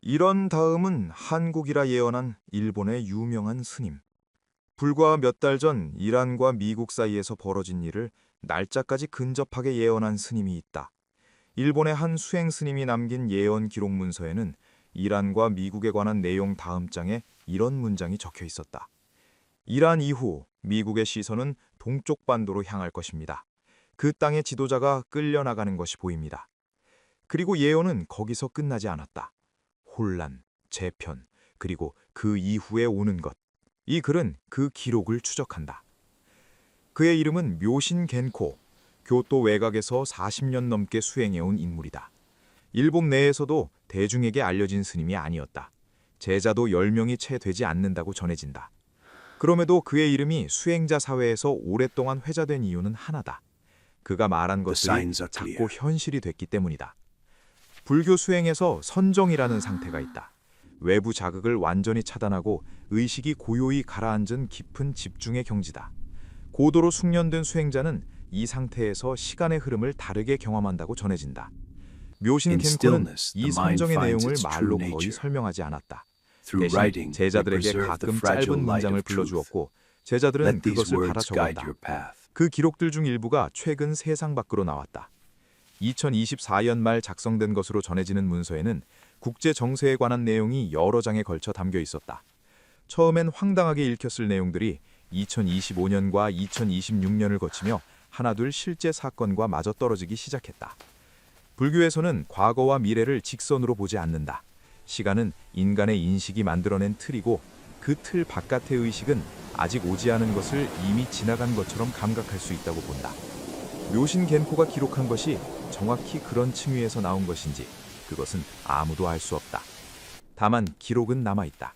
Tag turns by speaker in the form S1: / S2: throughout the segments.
S1: 이런 다음은 한국이라 예언한 일본의 유명한 스님. 불과 몇 달 전 이란과 미국 사이에서 벌어진 일을 날짜까지 근접하게 예언한 스님이 있다. 일본의 한 수행 스님이 남긴 예언 기록 문서에는 이란과 미국에 관한 내용 다음 장에 이런 문장이 적혀 있었다. 이란 이후 미국의 시선은 동쪽 반도로 향할 것입니다. 그 땅의 지도자가 끌려나가는 것이 보입니다. 그리고 예언은 거기서 끝나지 않았다. 혼란, 재편, 그리고 그 이후에 오는 것. 이 글은 그 기록을 추적한다. 그의 이름은 묘신 겐코, 교토 외곽에서 40년 넘게 수행해온 인물이다. 일본 내에서도 대중에게 알려진 스님이 아니었다. 제자도 10명이 채 되지 않는다고 전해진다. 그럼에도 그의 이름이 수행자 사회에서 오랫동안 회자된 이유는 하나다. 그가 말한 것들이 작고 현실이 됐기 때문이다. 불교 수행에서 선정이라는 상태가 있다. 외부 자극을 완전히 차단하고 의식이 고요히 가라앉은 깊은 집중의 경지다. 고도로 숙련된 수행자는 이 상태에서 시간의 흐름을 다르게 경험한다고 전해진다. 묘신 겐코는 이 선정의 내용을 말로 거의 설명하지 않았다. 대신 제자들에게 가끔 짧은 문장을 불러주었고 제자들은 그것을 갈아 적었다. 그 기록들 중 일부가 최근 세상 밖으로 나왔다. 2024년 말 작성된 것으로 전해지는 문서에는 국제 정세에 관한 내용이 여러 장에 걸쳐 담겨 있었다. 처음엔 황당하게 읽혔을 내용들이 2025년과 2026년을 거치며 하나둘 실제 사건과 맞아떨어지기 시작했다. 불교에서는 과거와 미래를 직선으로 보지 않는다. 시간은 인간의 인식이 만들어낸 틀이고 그 틀 바깥의 의식은 아직 오지 않은 것을 이미 지나간 것처럼 감각할 수 있다고 본다. 묘신 겐코가 기록한 것이 정확히 그런 층위에서 나온 것인지 그것은 아무도 알 수 없다. 다만 기록은 남아있다.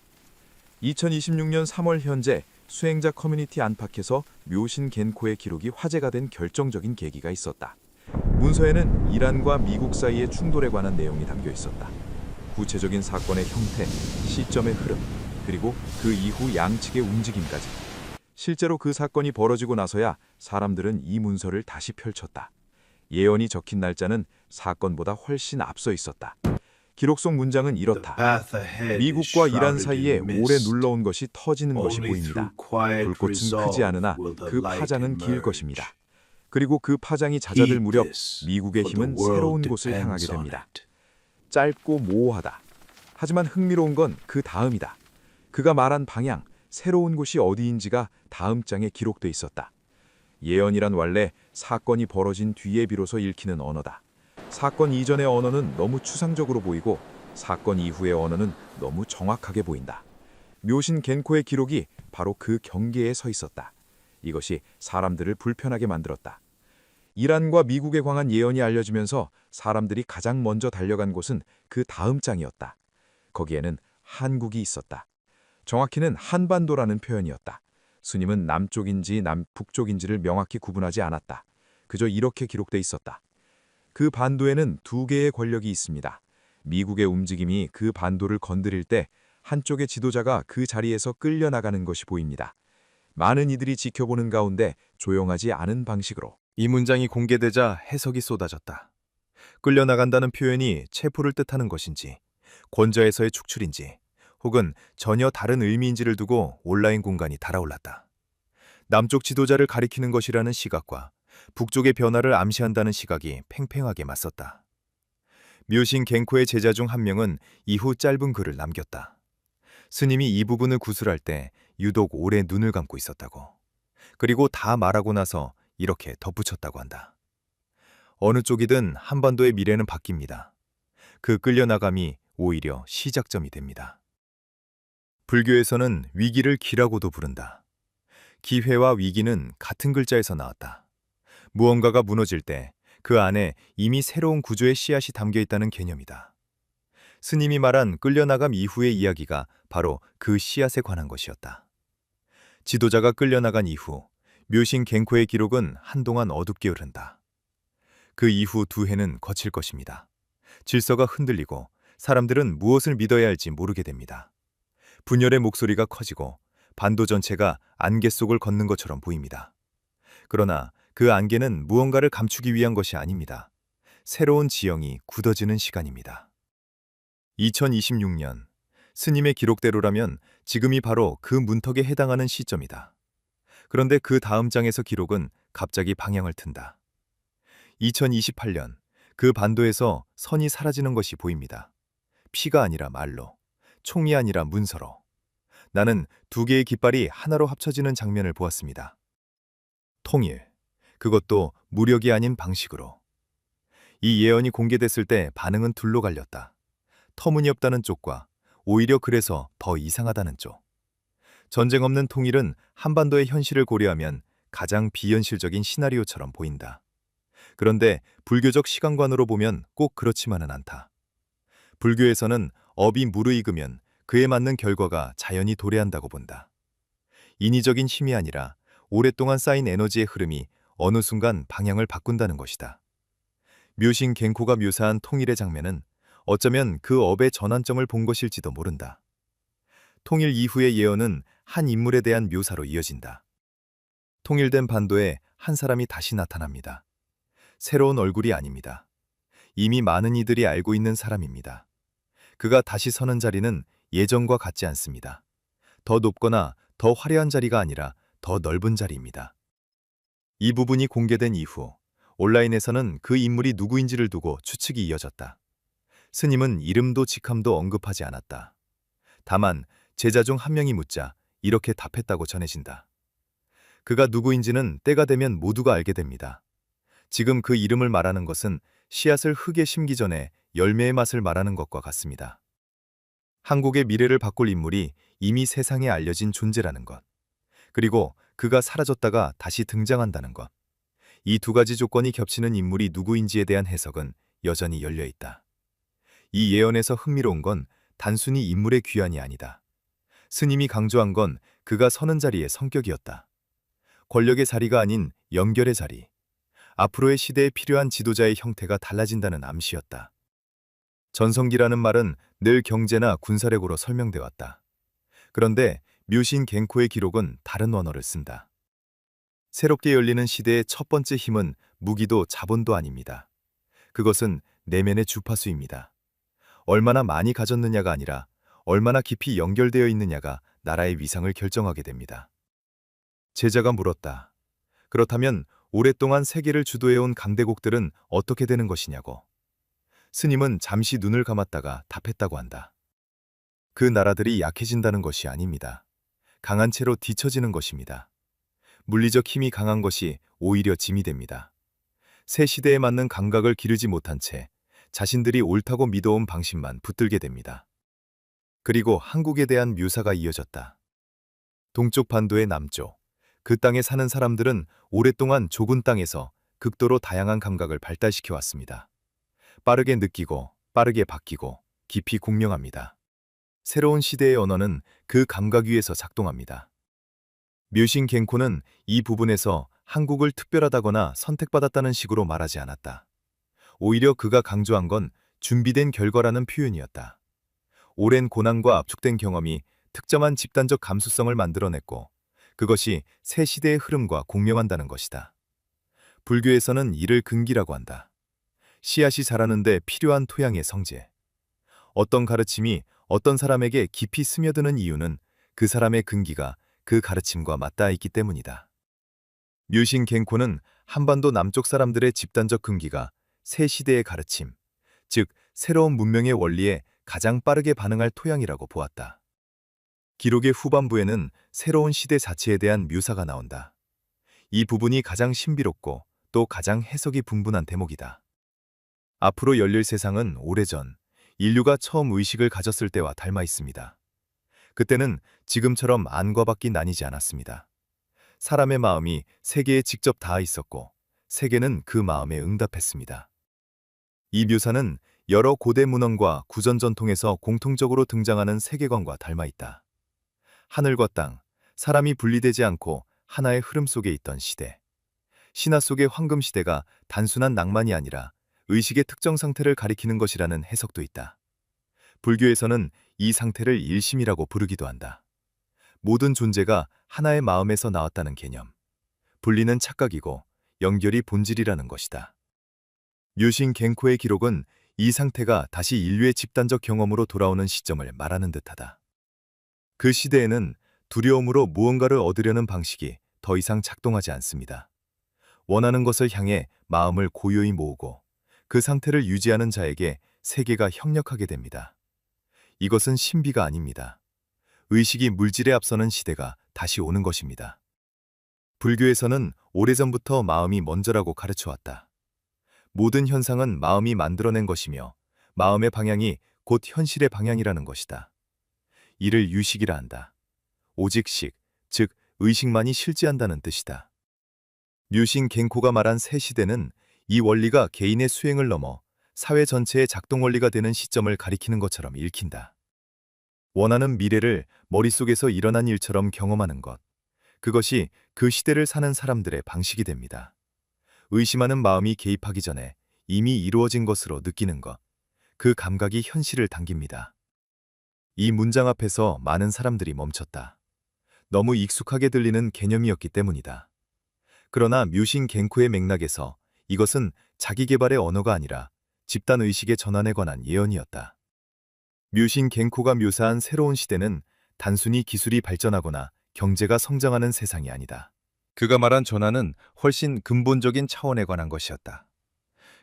S1: 2026년 3월 현재 수행자 커뮤니티 안팎에서 묘신 겐코의 기록이 화제가 된 결정적인 계기가 있었다. 문서에는 이란과 미국 사이의 충돌에 관한 내용이 담겨 있었다. 구체적인 사건의 형태, 시점의 흐름, 그리고 그 이후 양측의 움직임까지. 실제로 그 사건이 벌어지고 나서야 사람들은 이 문서를 다시 펼쳤다. 예언이 적힌 날짜는 사건보다 훨씬 앞서 있었다. 기록 속 문장은 이렇다. 미국과 이란 사이에 오래 눌러온 것이 터지는 것이 보입니다. 불꽃은 크지 않으나 그 파장은 길 것입니다. 그리고 그 파장이 잦아들 무렵 미국의 힘은 새로운 곳을 향하게 됩니다. 짧고 모호하다. 하지만 흥미로운 건 그 다음이다. 그가 말한 방향, 새로운 곳이 어디인지가 다음 장에 기록돼 있었다. 예언이란 원래 사건이 벌어진 뒤에 비로소 읽히는 언어다. 사건 이전의 언어는 너무 추상적으로 보이고 사건 이후의 언어는 너무 정확하게 보인다. 묘신 겐코의 기록이 바로 그 경계에 서 있었다. 이것이 사람들을 불편하게 만들었다. 이란과 미국에 관한 예언이 알려지면서 사람들이 가장 먼저 달려간 곳은 그 다음 장이었다. 거기에는 한국이 있었다. 정확히는 한반도라는 표현이었다. 스님은 남쪽인지 북쪽인지를 명확히 구분하지 않았다. 그저 이렇게 기록돼 있었다. 그 반도에는 두 개의 권력이 있습니다. 미국의 움직임이 그 반도를 건드릴 때 한쪽의 지도자가 그 자리에서 끌려나가는 것이 보입니다. 많은 이들이 지켜보는 가운데 조용하지 않은 방식으로.
S2: 이 문장이 공개되자 해석이 쏟아졌다. 끌려나간다는 표현이 체포를 뜻하는 것인지, 권좌에서의 축출인지, 혹은 전혀 다른 의미인지를 두고 온라인 공간이 달아올랐다. 남쪽 지도자를 가리키는 것이라는 시각과 북쪽의 변화를 암시한다는 시각이 팽팽하게 맞섰다. 묘신 겐코의 제자 중 한 명은 이후 짧은 글을 남겼다. 스님이 이 부분을 구술할 때 유독 오래 눈을 감고 있었다고. 그리고 다 말하고 나서 이렇게 덧붙였다고 한다. 어느 쪽이든 한반도의 미래는 바뀝니다. 그 끌려나감이 오히려 시작점이 됩니다. 불교에서는 위기를 기라고도 부른다. 기회와 위기는 같은 글자에서 나왔다. 무언가가 무너질 때 그 안에 이미 새로운 구조의 씨앗이 담겨 있다는 개념이다. 스님이 말한 끌려나감 이후의 이야기가 바로 그 씨앗에 관한 것이었다. 지도자가 끌려나간 이후 묘신 겐코의 기록은 한동안 어둡게 흐른다. 그 이후 두 해는 거칠 것입니다. 질서가 흔들리고 사람들은 무엇을 믿어야 할지 모르게 됩니다. 분열의 목소리가 커지고 반도 전체가 안개 속을 걷는 것처럼 보입니다. 그러나 그 안개는 무언가를 감추기 위한 것이 아닙니다. 새로운 지형이 굳어지는 시간입니다. 2026년 스님의 기록대로라면 지금이 바로 그 문턱에 해당하는 시점이다. 그런데 그 다음 장에서 기록은 갑자기 방향을 튼다. 2028년 그 반도에서 선이 사라지는 것이 보입니다. 피가 아니라 말로, 총이 아니라 문서로. 나는 두 개의 깃발이 하나로 합쳐지는 장면을 보았습니다. 통일, 그것도 무력이 아닌 방식으로. 이 예언이 공개됐을 때 반응은 둘로 갈렸다. 터무니없다는 쪽과 오히려 그래서 더 이상하다는 쪽. 전쟁 없는 통일은 한반도의 현실을 고려하면 가장 비현실적인 시나리오처럼 보인다. 그런데 불교적 시간관으로 보면 꼭 그렇지만은 않다. 불교에서는 업이 무르익으면 그에 맞는 결과가 자연히 도래한다고 본다. 인위적인 힘이 아니라 오랫동안 쌓인 에너지의 흐름이 어느 순간 방향을 바꾼다는 것이다. 묘신 갱코가 묘사한 통일의 장면은 어쩌면 그 업의 전환점을 본 것일지도 모른다. 통일 이후의 예언은 한 인물에 대한 묘사로 이어진다. 통일된 반도에 한 사람이 다시 나타납니다. 새로운 얼굴이 아닙니다. 이미 많은 이들이 알고 있는 사람입니다. 그가 다시 서는 자리는 예전과 같지 않습니다. 더 높거나 더 화려한 자리가 아니라 더 넓은 자리입니다. 이 부분이 공개된 이후 온라인에서는 그 인물이 누구인지를 두고 추측이 이어졌다. 스님은 이름도 직함도 언급하지 않았다. 다만 제자 중 한 명이 묻자 이렇게 답했다고 전해진다. 그가 누구인지는 때가 되면 모두가 알게 됩니다. 지금 그 이름을 말하는 것은 씨앗을 흙에 심기 전에 열매의 맛을 말하는 것과 같습니다. 한국의 미래를 바꿀 인물이 이미 세상에 알려진 존재라는 것. 그리고 그가 사라졌다가 다시 등장한다는 것. 이 두 가지 조건이 겹치는 인물이 누구인지에 대한 해석은 여전히 열려 있다. 이 예언에서 흥미로운 건 단순히 인물의 귀환이 아니다. 스님이 강조한 건 그가 서는 자리의 성격이었다. 권력의 자리가 아닌 연결의 자리. 앞으로의 시대에 필요한 지도자의 형태가 달라진다는 암시였다. 전성기라는 말은 늘 경제나 군사력으로 설명돼 왔다. 그런데 묘신 갱코의 기록은 다른 언어를 쓴다. 새롭게 열리는 시대의 첫 번째 힘은 무기도 자본도 아닙니다. 그것은 내면의 주파수입니다. 얼마나 많이 가졌느냐가 아니라 얼마나 깊이 연결되어 있느냐가 나라의 위상을 결정하게 됩니다. 제자가 물었다. 그렇다면 오랫동안 세계를 주도해온 강대국들은 어떻게 되는 것이냐고. 스님은 잠시 눈을 감았다가 답했다고 한다. 그 나라들이 약해진다는 것이 아닙니다. 강한 채로 뒤처지는 것입니다. 물리적 힘이 강한 것이 오히려 짐이 됩니다. 새 시대에 맞는 감각을 기르지 못한 채 자신들이 옳다고 믿어온 방식만 붙들게 됩니다. 그리고 한국에 대한 묘사가 이어졌다. 동쪽 반도의 남쪽, 그 땅에 사는 사람들은 오랫동안 좁은 땅에서 극도로 다양한 감각을 발달시켜 왔습니다. 빠르게 느끼고, 빠르게 바뀌고, 깊이 공명합니다. 새로운 시대의 언어는 그 감각 위에서 작동합니다. 묘신 갱코는 이 부분에서 한국을 특별하다거나 선택받았다는 식으로 말하지 않았다. 오히려 그가 강조한 건 준비된 결과라는 표현이었다. 오랜 고난과 압축된 경험이 특정한 집단적 감수성을 만들어냈고 그것이 새 시대의 흐름과 공명한다는 것이다. 불교에서는 이를 근기라고 한다. 씨앗이 자라는데 필요한 토양의 성재. 어떤 가르침이 어떤 사람에게 깊이 스며드는 이유는 그 사람의 근기가 그 가르침과 맞닿아 있기 때문이다. 묘신 갱코는 한반도 남쪽 사람들의 집단적 근기가 새 시대의 가르침, 즉 새로운 문명의 원리에 가장 빠르게 반응할 토양이라고 보았다. 기록의 후반부에는 새로운 시대 자체에 대한 묘사가 나온다. 이 부분이 가장 신비롭고 또 가장 해석이 분분한 대목이다. 앞으로 열릴 세상은 오래전 인류가 처음 의식을 가졌을 때와 닮아 있습니다. 그때는 지금처럼 안과 밖이 나뉘지 않았습니다. 사람의 마음이 세계에 직접 닿아 있었고 세계는 그 마음에 응답했습니다. 이 묘사는 여러 고대 문헌과 구전 전통에서 공통적으로 등장하는 세계관과 닮아 있다. 하늘과 땅, 사람이 분리되지 않고 하나의 흐름 속에 있던 시대. 신화 속의 황금 시대가 단순한 낭만이 아니라 의식의 특정 상태를 가리키는 것이라는 해석도 있다. 불교에서는 이 상태를 일심이라고 부르기도 한다. 모든 존재가 하나의 마음에서 나왔다는 개념. 분리는 착각이고 연결이 본질이라는 것이다. 묘신 갱코의 기록은 이 상태가 다시 인류의 집단적 경험으로 돌아오는 시점을 말하는 듯하다. 그 시대에는 두려움으로 무언가를 얻으려는 방식이 더 이상 작동하지 않습니다. 원하는 것을 향해 마음을 고요히 모으고 그 상태를 유지하는 자에게 세계가 협력하게 됩니다. 이것은 신비가 아닙니다. 의식이 물질에 앞서는 시대가 다시 오는 것입니다. 불교에서는 오래전부터 마음이 먼저라고 가르쳐왔다. 모든 현상은 마음이 만들어낸 것이며 마음의 방향이 곧 현실의 방향이라는 것이다. 이를 유식이라 한다. 오직 식, 즉 의식만이 실제한다는 뜻이다. 뮤신 겐코가 말한 새 시대는 이 원리가 개인의 수행을 넘어 사회 전체의 작동 원리가 되는 시점을 가리키는 것처럼 읽힌다. 원하는 미래를 머릿속에서 일어난 일처럼 경험하는 것, 그것이 그 시대를 사는 사람들의 방식이 됩니다. 의심하는 마음이 개입하기 전에 이미 이루어진 것으로 느끼는 것, 그 감각이 현실을 당깁니다. 이 문장 앞에서 많은 사람들이 멈췄다. 너무 익숙하게 들리는 개념이었기 때문이다. 그러나 뮤신 겐코의 맥락에서 이것은 자기개발의 언어가 아니라 집단의식의 전환에 관한 예언이었다. 뮤신 겐코가 묘사한 새로운 시대는 단순히 기술이 발전하거나 경제가 성장하는 세상이 아니다. 그가 말한 전환은 훨씬 근본적인 차원에 관한 것이었다.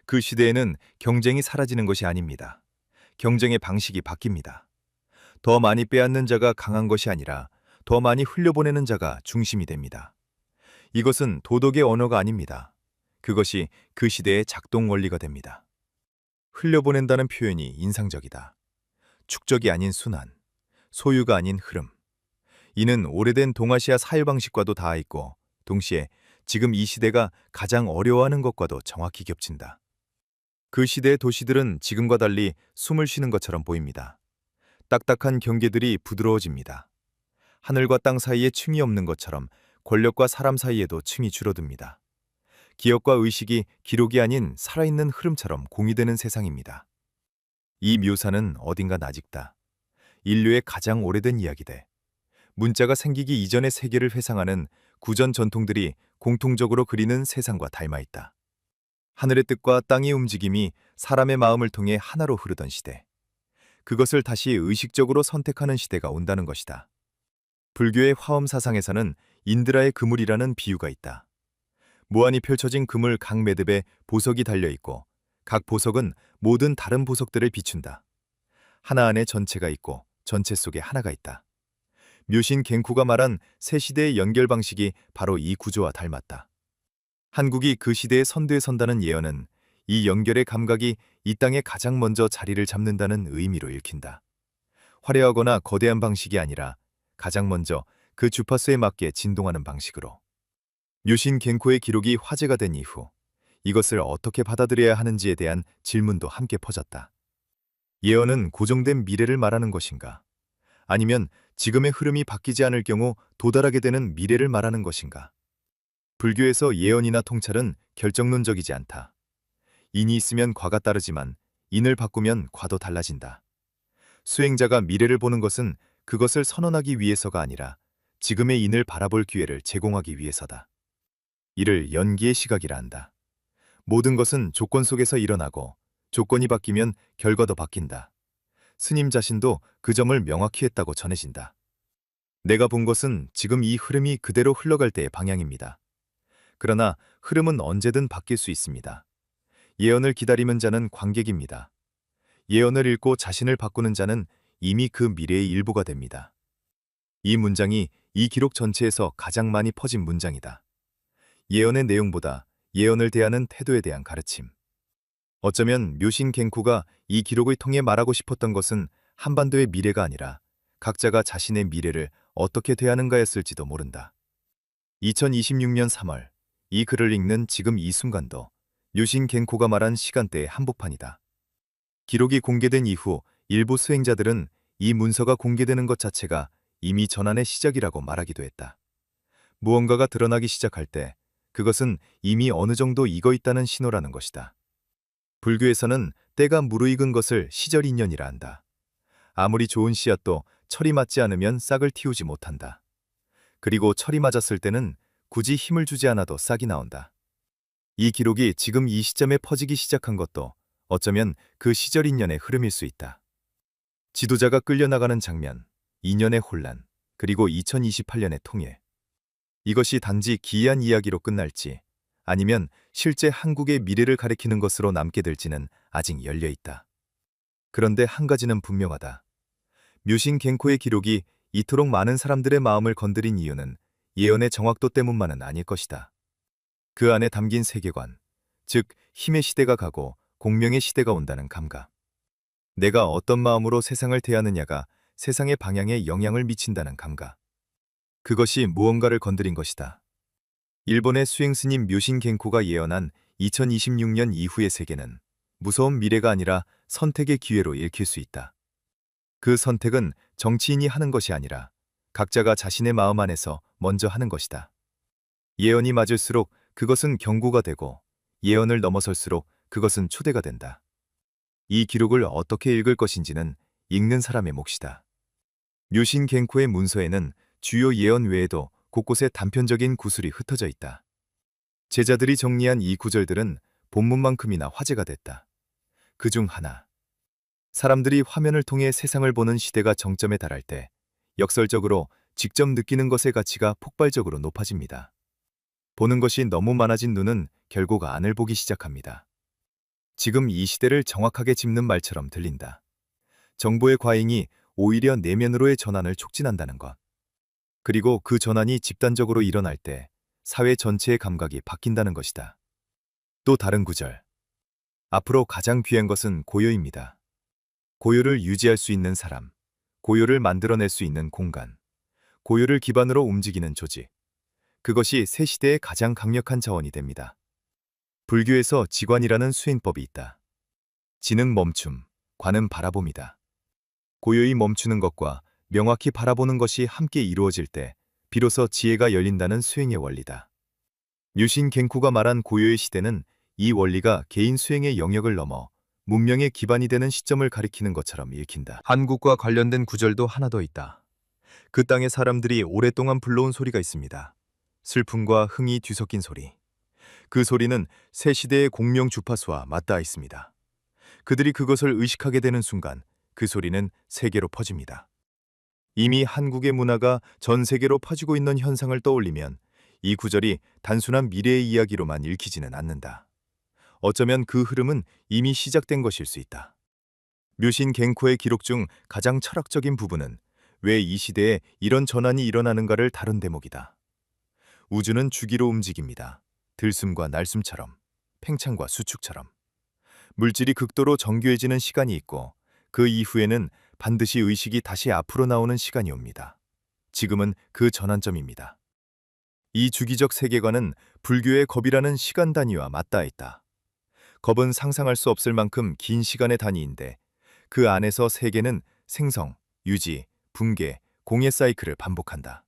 S2: 그 시대에는 경쟁이 사라지는 것이 아닙니다. 경쟁의 방식이 바뀝니다. 더 많이 빼앗는 자가 강한 것이 아니라 더 많이 흘려보내는 자가 중심이 됩니다. 이것은 도덕의 언어가 아닙니다. 그것이 그 시대의 작동 원리가 됩니다. 흘려보낸다는 표현이 인상적이다. 축적이 아닌 순환, 소유가 아닌 흐름. 이는 오래된 동아시아 사회 방식과도 닿아 있고 동시에 지금 이 시대가 가장 어려워하는 것과도 정확히 겹친다. 그 시대의 도시들은 지금과 달리 숨을 쉬는 것처럼 보입니다. 딱딱한 경계들이 부드러워집니다. 하늘과 땅 사이에 층이 없는 것처럼 권력과 사람 사이에도 층이 줄어듭니다. 기억과 의식이 기록이 아닌 살아있는 흐름처럼 공유되는 세상입니다. 이 묘사는 어딘가 나직다. 인류의 가장 오래된 이야기대. 문자가 생기기 이전의 세계를 회상하는 구전 전통들이 공통적으로 그리는 세상과 닮아있다. 하늘의 뜻과 땅의 움직임이 사람의 마음을 통해 하나로 흐르던 시대. 그것을 다시 의식적으로 선택하는 시대가 온다는 것이다. 불교의 화엄 사상에서는 인드라의 그물이라는 비유가 있다. 무한히 펼쳐진 그물 각 매듭에 보석이 달려있고 각 보석은 모든 다른 보석들을 비춘다. 하나 안에 전체가 있고 전체 속에 하나가 있다. 묘신 겐쿠가 말한 새 시대의 연결 방식이 바로 이 구조와 닮았다. 한국이 그 시대의 선두에 선다는 예언은 이 연결의 감각이 이 땅에 가장 먼저 자리를 잡는다는 의미로 읽힌다. 화려하거나 거대한 방식이 아니라 가장 먼저 그 주파수에 맞게 진동하는 방식으로. 묘신 겐코의 기록이 화제가 된 이후 이것을 어떻게 받아들여야 하는지에 대한 질문도 함께 퍼졌다. 예언은 고정된 미래를 말하는 것인가? 아니면 지금의 흐름이 바뀌지 않을 경우 도달하게 되는 미래를 말하는 것인가? 불교에서 예언이나 통찰은 결정론적이지 않다. 인이 있으면 과가 따르지만 인을 바꾸면 과도 달라진다. 수행자가 미래를 보는 것은 그것을 선언하기 위해서가 아니라 지금의 인을 바라볼 기회를 제공하기 위해서다. 이를 연기의 시각이라 한다. 모든 것은 조건 속에서 일어나고 조건이 바뀌면 결과도 바뀐다. 스님 자신도 그 점을 명확히 했다고 전해진다. 내가 본 것은 지금 이 흐름이 그대로 흘러갈 때의 방향입니다. 그러나 흐름은 언제든 바뀔 수 있습니다. 예언을 기다리는 자는 관객입니다. 예언을 읽고 자신을 바꾸는 자는 이미 그 미래의 일부가 됩니다. 이 문장이 이 기록 전체에서 가장 많이 퍼진 문장이다. 예언의 내용보다 예언을 대하는 태도에 대한 가르침. 어쩌면 묘신 겐쿠가 이 기록을 통해 말하고 싶었던 것은 한반도의 미래가 아니라 각자가 자신의 미래를 어떻게 대하는가였을지도 모른다. 2026년 3월, 이 글을 읽는 지금 이 순간도 묘신 겐쿠가 말한 시간대의 한복판이다. 기록이 공개된 이후 일부 수행자들은 이 문서가 공개되는 것 자체가 이미 전환의 시작이라고 말하기도 했다. 무언가가 드러나기 시작할 때 그것은 이미 어느 정도 익어 있다는 신호라는 것이다. 불교에서는 때가 무르익은 것을 시절인연이라 한다. 아무리 좋은 씨앗도 철이 맞지 않으면 싹을 틔우지 못한다. 그리고 철이 맞았을 때는 굳이 힘을 주지 않아도 싹이 나온다. 이 기록이 지금 이 시점에 퍼지기 시작한 것도 어쩌면 그 시절 인연의 흐름일 수 있다. 지도자가 끌려나가는 장면, 2년의 혼란, 그리고 2028년의 통일. 이것이 단지 기이한 이야기로 끝날지 아니면 실제 한국의 미래를 가리키는 것으로 남게 될지는 아직 열려 있다. 그런데 한 가지는 분명하다. 묘신 갱코의 기록이 이토록 많은 사람들의 마음을 건드린 이유는 예언의 정확도 때문만은 아닐 것이다. 그 안에 담긴 세계관, 즉 힘의 시대가 가고 공명의 시대가 온다는 감각. 내가 어떤 마음으로 세상을 대하느냐가 세상의 방향에 영향을 미친다는 감각. 그것이 무언가를 건드린 것이다. 일본의 수행스님 묘신 갱코가 예언한 2026년 이후의 세계는 무서운 미래가 아니라 선택의 기회로 읽힐 수 있다. 그 선택은 정치인이 하는 것이 아니라 각자가 자신의 마음 안에서 먼저 하는 것이다. 예언이 맞을수록 그것은 경고가 되고 예언을 넘어설수록 그것은 초대가 된다. 이 기록을 어떻게 읽을 것인지는 읽는 사람의 몫이다. 묘신 갱코의 문서에는 주요 예언 외에도 곳곳에 단편적인 구술이 흩어져 있다. 제자들이 정리한 이 구절들은 본문만큼이나 화제가 됐다. 그중 하나. 사람들이 화면을 통해 세상을 보는 시대가 정점에 달할 때 역설적으로 직접 느끼는 것의 가치가 폭발적으로 높아집니다. 보는 것이 너무 많아진 눈은 결국 안을 보기 시작합니다. 지금 이 시대를 정확하게 짚는 말처럼 들린다. 정보의 과잉이 오히려 내면으로의 전환을 촉진한다는 것. 그리고 그 전환이 집단적으로 일어날 때 사회 전체의 감각이 바뀐다는 것이다. 또 다른 구절. 앞으로 가장 귀한 것은 고요입니다. 고요를 유지할 수 있는 사람, 고요를 만들어낼 수 있는 공간, 고요를 기반으로 움직이는 조직. 그것이 새 시대의 가장 강력한 자원이 됩니다. 불교에서 지관이라는 수행법이 있다. 지는 멈춤, 관은 바라봄이다. 고요히 멈추는 것과 명확히 바라보는 것이 함께 이루어질 때 비로소 지혜가 열린다는 수행의 원리다. 묘신 갱코가 말한 고요의 시대는 이 원리가 개인 수행의 영역을 넘어 문명의 기반이 되는 시점을 가리키는 것처럼 읽힌다. 한국과 관련된 구절도 하나 더 있다. 그 땅의 사람들이 오랫동안 불러온 소리가 있습니다. 슬픔과 흥이 뒤섞인 소리. 그 소리는 새 시대의 공명 주파수와 맞닿아 있습니다. 그들이 그것을 의식하게 되는 순간 그 소리는 세계로 퍼집니다. 이미 한국의 문화가 전 세계로 퍼지고 있는 현상을 떠올리면 이 구절이 단순한 미래의 이야기로만 읽히지는 않는다. 어쩌면 그 흐름은 이미 시작된 것일 수 있다. 묘신 갱코의 기록 중 가장 철학적인 부분은 왜 이 시대에 이런 전환이 일어나는가를 다룬 대목이다. 우주는 주기로 움직입니다. 들숨과 날숨처럼, 팽창과 수축처럼. 물질이 극도로 정교해지는 시간이 있고 그 이후에는 반드시 의식이 다시 앞으로 나오는 시간이 옵니다. 지금은 그 전환점입니다. 이 주기적 세계관은 불교의 겁이라는 시간 단위와 맞닿아 있다. 겁은 상상할 수 없을 만큼 긴 시간의 단위인데 그 안에서 세계는 생성, 유지, 붕괴, 공예 사이클을 반복한다.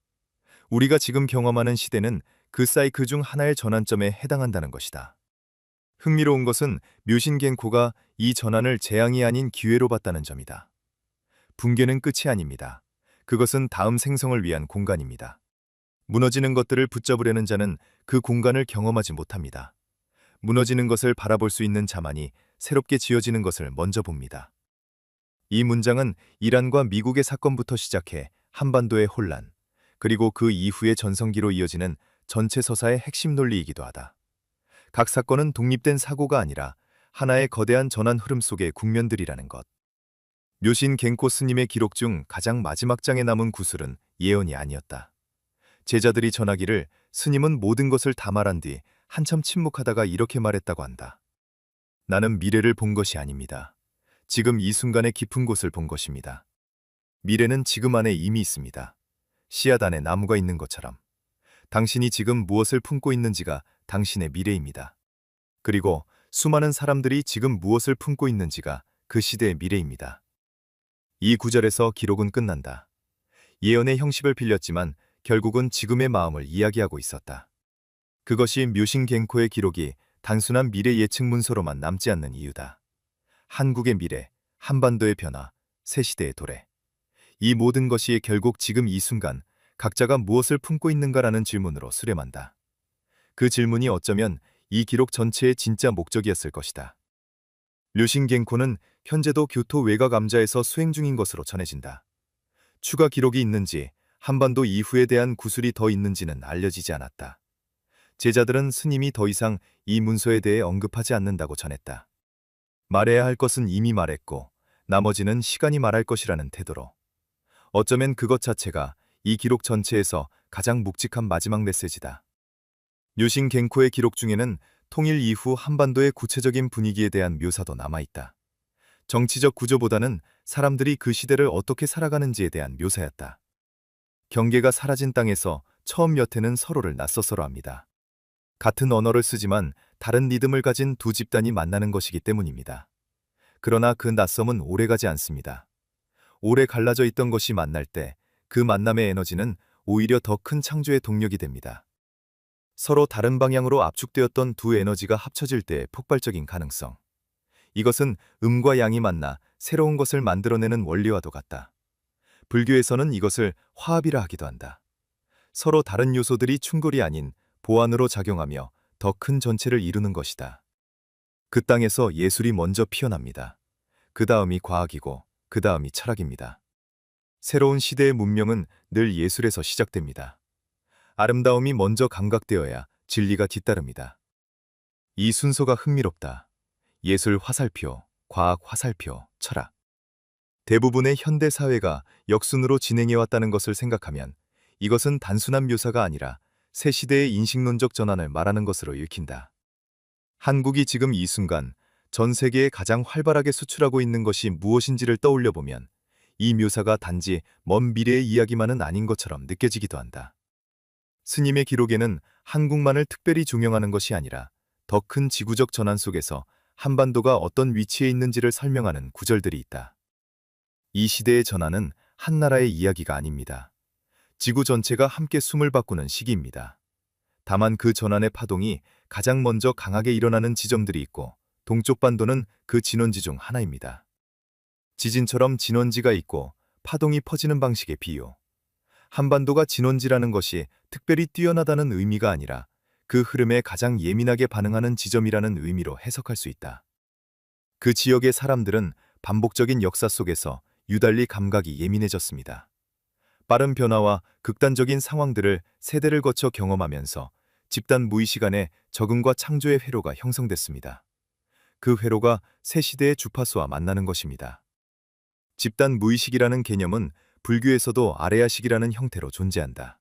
S2: 우리가 지금 경험하는 시대는 그 사이클 중 하나의 전환점에 해당한다는 것이다. 흥미로운 것은 묘신 갱코가 이 전환을 재앙이 아닌 기회로 봤다는 점이다. 붕괴는 끝이 아닙니다. 그것은 다음 생성을 위한 공간입니다. 무너지는 것들을 붙잡으려는 자는 그 공간을 경험하지 못합니다. 무너지는 것을 바라볼 수 있는 자만이 새롭게 지어지는 것을 먼저 봅니다. 이 문장은 이란과 미국의 사건부터 시작해 한반도의 혼란, 그리고 그 이후의 전성기로 이어지는 전체 서사의 핵심 논리이기도 하다. 각 사건은 독립된 사고가 아니라 하나의 거대한 전환 흐름 속의 국면들이라는 것. 묘신 갱코 스님의 기록 중 가장 마지막 장에 남은 구술은 예언이 아니었다. 제자들이 전하기를 스님은 모든 것을 다 말한 뒤 한참 침묵하다가 이렇게 말했다고 한다. 나는 미래를 본 것이 아닙니다. 지금 이 순간의 깊은 곳을 본 것입니다. 미래는 지금 안에 이미 있습니다. 씨앗 안에 나무가 있는 것처럼. 당신이 지금 무엇을 품고 있는지가 당신의 미래입니다. 그리고 수많은 사람들이 지금 무엇을 품고 있는지가 그 시대의 미래입니다. 이 구절에서 기록은 끝난다. 예언의 형식을 빌렸지만 결국은 지금의 마음을 이야기하고 있었다. 그것이 묘신 갱코의 기록이 단순한 미래 예측 문서로만 남지 않는 이유다. 한국의 미래, 한반도의 변화, 새 시대의 도래. 이 모든 것이 결국 지금 이 순간 각자가 무엇을 품고 있는가라는 질문으로 수렴한다. 그 질문이 어쩌면 이 기록 전체의 진짜 목적이었을 것이다. 류신겐코는 현재도 교토 외곽 암자에서 수행 중인 것으로 전해진다. 추가 기록이 있는지, 한반도 이후에 대한 구술이 더 있는지는 알려지지 않았다. 제자들은 스님이 더 이상 이 문서에 대해 언급하지 않는다고 전했다. 말해야 할 것은 이미 말했고 나머지는 시간이 말할 것이라는 태도로. 어쩌면 그것 자체가 이 기록 전체에서 가장 묵직한 마지막 메시지다. 류신겐코의 기록 중에는 통일 이후 한반도의 구체적인 분위기에 대한 묘사도 남아있다. 정치적 구조보다는 사람들이 그 시대를 어떻게 살아가는지에 대한 묘사였다. 경계가 사라진 땅에서 처음 여태는 서로를 낯서서로 합니다. 같은 언어를 쓰지만 다른 리듬을 가진 두 집단이 만나는 것이기 때문입니다. 그러나 그 낯섦은 오래가지 않습니다. 오래 갈라져 있던 것이 만날 때 그 만남의 에너지는 오히려 더 큰 창조의 동력이 됩니다. 서로 다른 방향으로 압축되었던 두 에너지가 합쳐질 때의 폭발적인 가능성. 이것은 음과 양이 만나 새로운 것을 만들어내는 원리와도 같다. 불교에서는 이것을 화합이라 하기도 한다. 서로 다른 요소들이 충돌이 아닌 보완으로 작용하며 더 큰 전체를 이루는 것이다. 그 땅에서 예술이 먼저 피어납니다. 그 다음이 과학이고 그 다음이 철학입니다. 새로운 시대의 문명은 늘 예술에서 시작됩니다. 아름다움이 먼저 감각되어야 진리가 뒤따릅니다. 이 순서가 흥미롭다. 예술 화살표, 과학 화살표, 철학. 대부분의 현대 사회가 역순으로 진행해왔다는 것을 생각하면 이것은 단순한 묘사가 아니라 새 시대의 인식론적 전환을 말하는 것으로 읽힌다. 한국이 지금 이 순간 전 세계에 가장 활발하게 수출하고 있는 것이 무엇인지를 떠올려보면 이 묘사가 단지 먼 미래의 이야기만은 아닌 것처럼 느껴지기도 한다. 스님의 기록에는 한국만을 특별히 종용하는 것이 아니라 더 큰 지구적 전환 속에서 한반도가 어떤 위치에 있는지를 설명하는 구절들이 있다. 이 시대의 전환은 한 나라의 이야기가 아닙니다. 지구 전체가 함께 숨을 바꾸는 시기입니다. 다만 그 전환의 파동이 가장 먼저 강하게 일어나는 지점들이 있고 동쪽 반도는 그 진원지 중 하나입니다. 지진처럼 진원지가 있고 파동이 퍼지는 방식의 비유. 한반도가 진원지라는 것이 특별히 뛰어나다는 의미가 아니라 그 흐름에 가장 예민하게 반응하는 지점이라는 의미로 해석할 수 있다. 그 지역의 사람들은 반복적인 역사 속에서 유달리 감각이 예민해졌습니다. 빠른 변화와 극단적인 상황들을 세대를 거쳐 경험하면서 집단 무의식 안에 적응과 창조의 회로가 형성됐습니다. 그 회로가 새 시대의 주파수와 만나는 것입니다. 집단 무의식이라는 개념은 불교에서도 아레아식이라는 형태로 존재한다.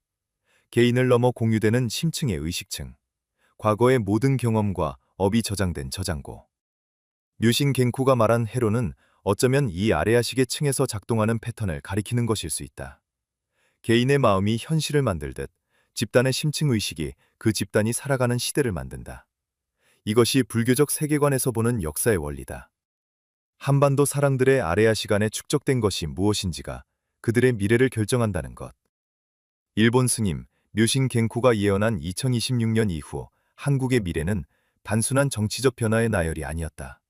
S2: 개인을 넘어 공유되는 심층의 의식층, 과거의 모든 경험과 업이 저장된 저장고. 류신겐코가 말한 회로는 어쩌면 이 아레아식의 층에서 작동하는 패턴을 가리키는 것일 수 있다. 개인의 마음이 현실을 만들듯 집단의 심층 의식이 그 집단이 살아가는 시대를 만든다. 이것이 불교적 세계관에서 보는 역사의 원리다. 한반도 사람들의 아레아 시간에 축적된 것이 무엇인지가 그들의 미래를 결정한다는 것. 일본 스님 류신겐코가 예언한 2026년 이후 한국의 미래는 단순한 정치적 변화의 나열이 아니었다.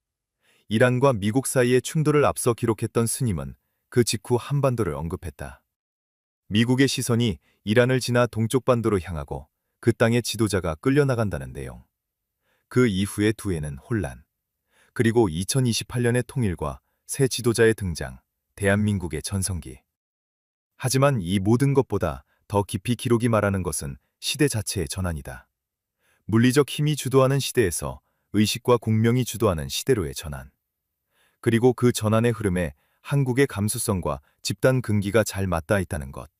S2: 이란과 미국 사이의 충돌을 앞서 기록했던 스님은 그 직후 한반도를 언급했다. 미국의 시선이 이란을 지나 동쪽 반도로 향하고 그 땅의 지도자가 끌려나간다는 내용. 그 이후의 두 해는 혼란. 그리고 2028년의 통일과 새 지도자의 등장, 대한민국의 전성기. 하지만 이 모든 것보다 더 깊이 기록이 말하는 것은 시대 자체의 전환이다. 물리적 힘이 주도하는 시대에서 의식과 공명이 주도하는 시대로의 전환. 그리고 그 전환의 흐름에 한국의 감수성과 집단 근기가 잘 맞닿아 있다는 것.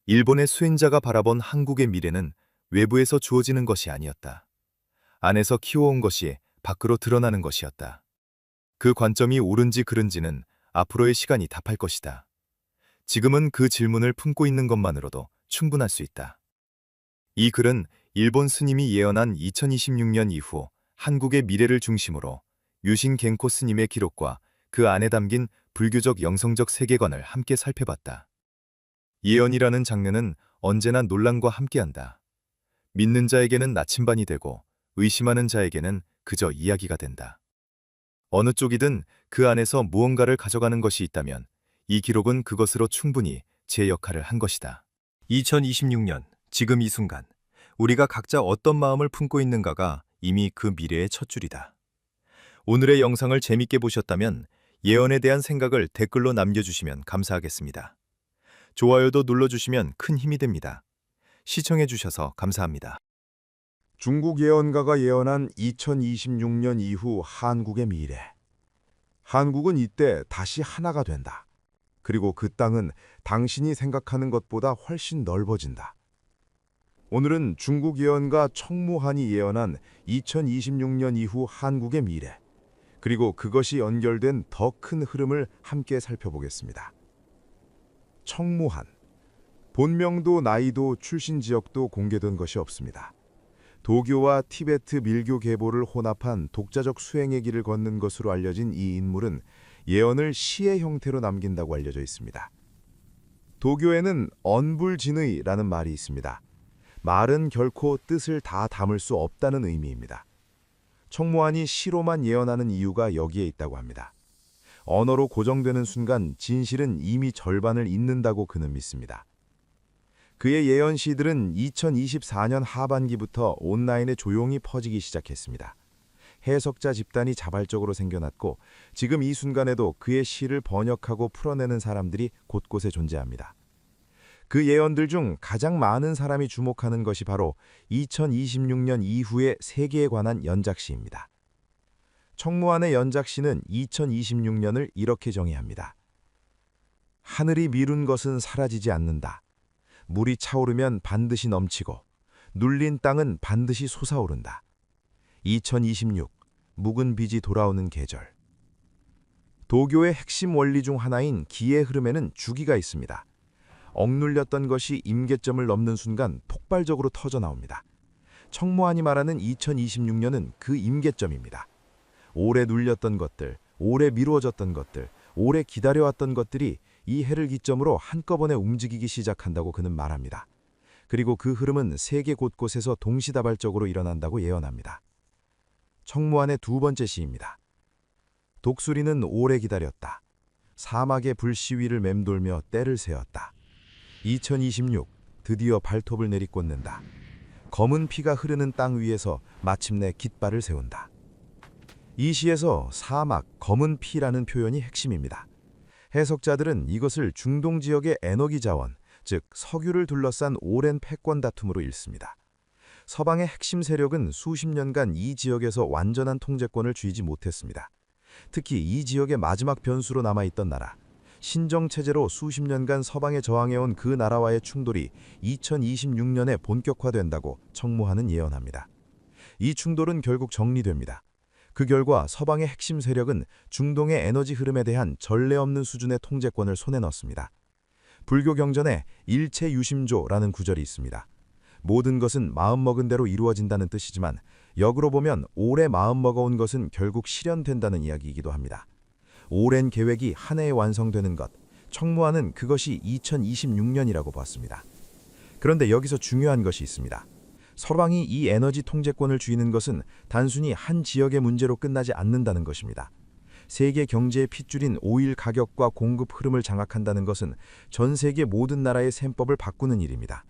S2: 일본의 수행자가 바라본 한국의 미래는 외부에서 주어지는 것이 아니었다. 안에서 키워온 것이 밖으로 드러나는 것이었다. 그 관점이 옳은지 그른지는 앞으로의 시간이 답할 것이다. 지금은 그 질문을 품고 있는 것만으로도 충분할 수 있다. 이 글은 일본 스님이 예언한 2026년 이후 한국의 미래를 중심으로 류신겐코 스님의 기록과 그 안에 담긴 불교적 영성적 세계관을 함께 살펴봤다. 예언이라는 장르는 언제나 논란과 함께한다. 믿는 자에게는 나침반이 되고 의심하는 자에게는 그저 이야기가 된다. 어느 쪽이든 그 안에서 무언가를 가져가는 것이 있다면 이 기록은 그것으로 충분히 제 역할을 한 것이다. 2026년, 지금 이 순간, 우리가 각자 어떤 마음을 품고 있는가가 이미 그 미래의 첫 줄이다. 오늘의 영상을 재밌게 보셨다면 예언에 대한 생각을 댓글로 남겨주시면 감사하겠습니다. 좋아요도 눌러주시면 큰 힘이 됩니다. 시청해주셔서 감사합니다.
S3: 중국 예언가가 예언한 2026년 이후 한국의 미래. 한국은 이때 다시 하나가 된다. 그리고 그 땅은 당신이 생각하는 것보다 훨씬 넓어진다. 오늘은 중국 예언가 청무한이 예언한 2026년 이후 한국의 미래, 그리고 그것이 연결된 더 큰 흐름을 함께 살펴보겠습니다. 청무한. 본명도 나이도 출신 지역도 공개된 것이 없습니다. 도교와 티베트 밀교 계보를 혼합한 독자적 수행의 길을 걷는 것으로 알려진 이 인물은 예언을 시의 형태로 남긴다고 알려져 있습니다. 도교에는 언불진의라는 말이 있습니다. 말은 결코 뜻을 다 담을 수 없다는 의미입니다. 청무한이 시로만 예언하는 이유가 여기에 있다고 합니다. 언어로 고정되는 순간 진실은 이미 절반을 잇는다고 그는 믿습니다. 그의 예언 시들은 2024년 하반기부터 온라인에 조용히 퍼지기 시작했습니다. 해석자 집단이 자발적으로 생겨났고 지금 이 순간에도 그의 시를 번역하고 풀어내는 사람들이 곳곳에 존재합니다. 그 예언들 중 가장 많은 사람이 주목하는 것이 바로 2026년 이후의 세계에 관한 연작시입니다. 청무한의 연작시는 2026년을 이렇게 정의합니다. 하늘이 미룬 것은 사라지지 않는다. 물이 차오르면 반드시 넘치고 눌린 땅은 반드시 솟아오른다. 2026 묵은 빚이 돌아오는 계절. 도교의 핵심 원리 중 하나인 기의 흐름에는 주기가 있습니다. 억눌렸던 것이 임계점을 넘는 순간 폭발적으로 터져나옵니다. 청무한이 말하는 2026년은 그 임계점입니다. 오래 눌렸던 것들, 오래 미루어졌던 것들, 오래 기다려왔던 것들이 이 해를 기점으로 한꺼번에 움직이기 시작한다고 그는 말합니다. 그리고 그 흐름은 세계 곳곳에서 동시다발적으로 일어난다고 예언합니다. 청무한의 두 번째 시입니다. 독수리는 오래 기다렸다. 사막의 불시위를 맴돌며 때를 세웠다. 2026 드디어 발톱을 내리꽂는다. 검은 피가 흐르는 땅 위에서 마침내 깃발을 세운다. 이 시에서 사막, 검은 피라는 표현이 핵심입니다. 해석자들은 이것을 중동 지역의 에너지 자원, 즉 석유를 둘러싼 오랜 패권 다툼으로 읽습니다. 서방의 핵심 세력은 수십 년간 이 지역에서 완전한 통제권을 쥐지 못했습니다. 특히 이 지역의 마지막 변수로 남아있던 나라, 신정체제로 수십 년간 서방에 저항해온 그 나라와의 충돌이 2026년에 본격화된다고 청무한은 예언합니다. 이 충돌은 결국 정리됩니다. 그 결과 서방의 핵심 세력은 중동의 에너지 흐름에 대한 전례 없는 수준의 통제권을 손에 넣습니다. 불교 경전에 일체유심조라는 구절이 있습니다. 모든 것은 마음먹은 대로 이루어진다는 뜻이지만 역으로 보면 오래 마음먹어온 것은 결국 실현된다는 이야기이기도 합니다. 오랜 계획이 한 해에 완성되는 것, 청무한은 그것이 2026년이라고 봤습니다. 그런데 여기서 중요한 것이 있습니다. 서방이 이 에너지 통제권을 쥐는 것은 단순히 한 지역의 문제로 끝나지 않는다는 것입니다. 세계 경제의 핏줄인 오일 가격과 공급 흐름을 장악한다는 것은 전 세계 모든 나라의 셈법을 바꾸는 일입니다.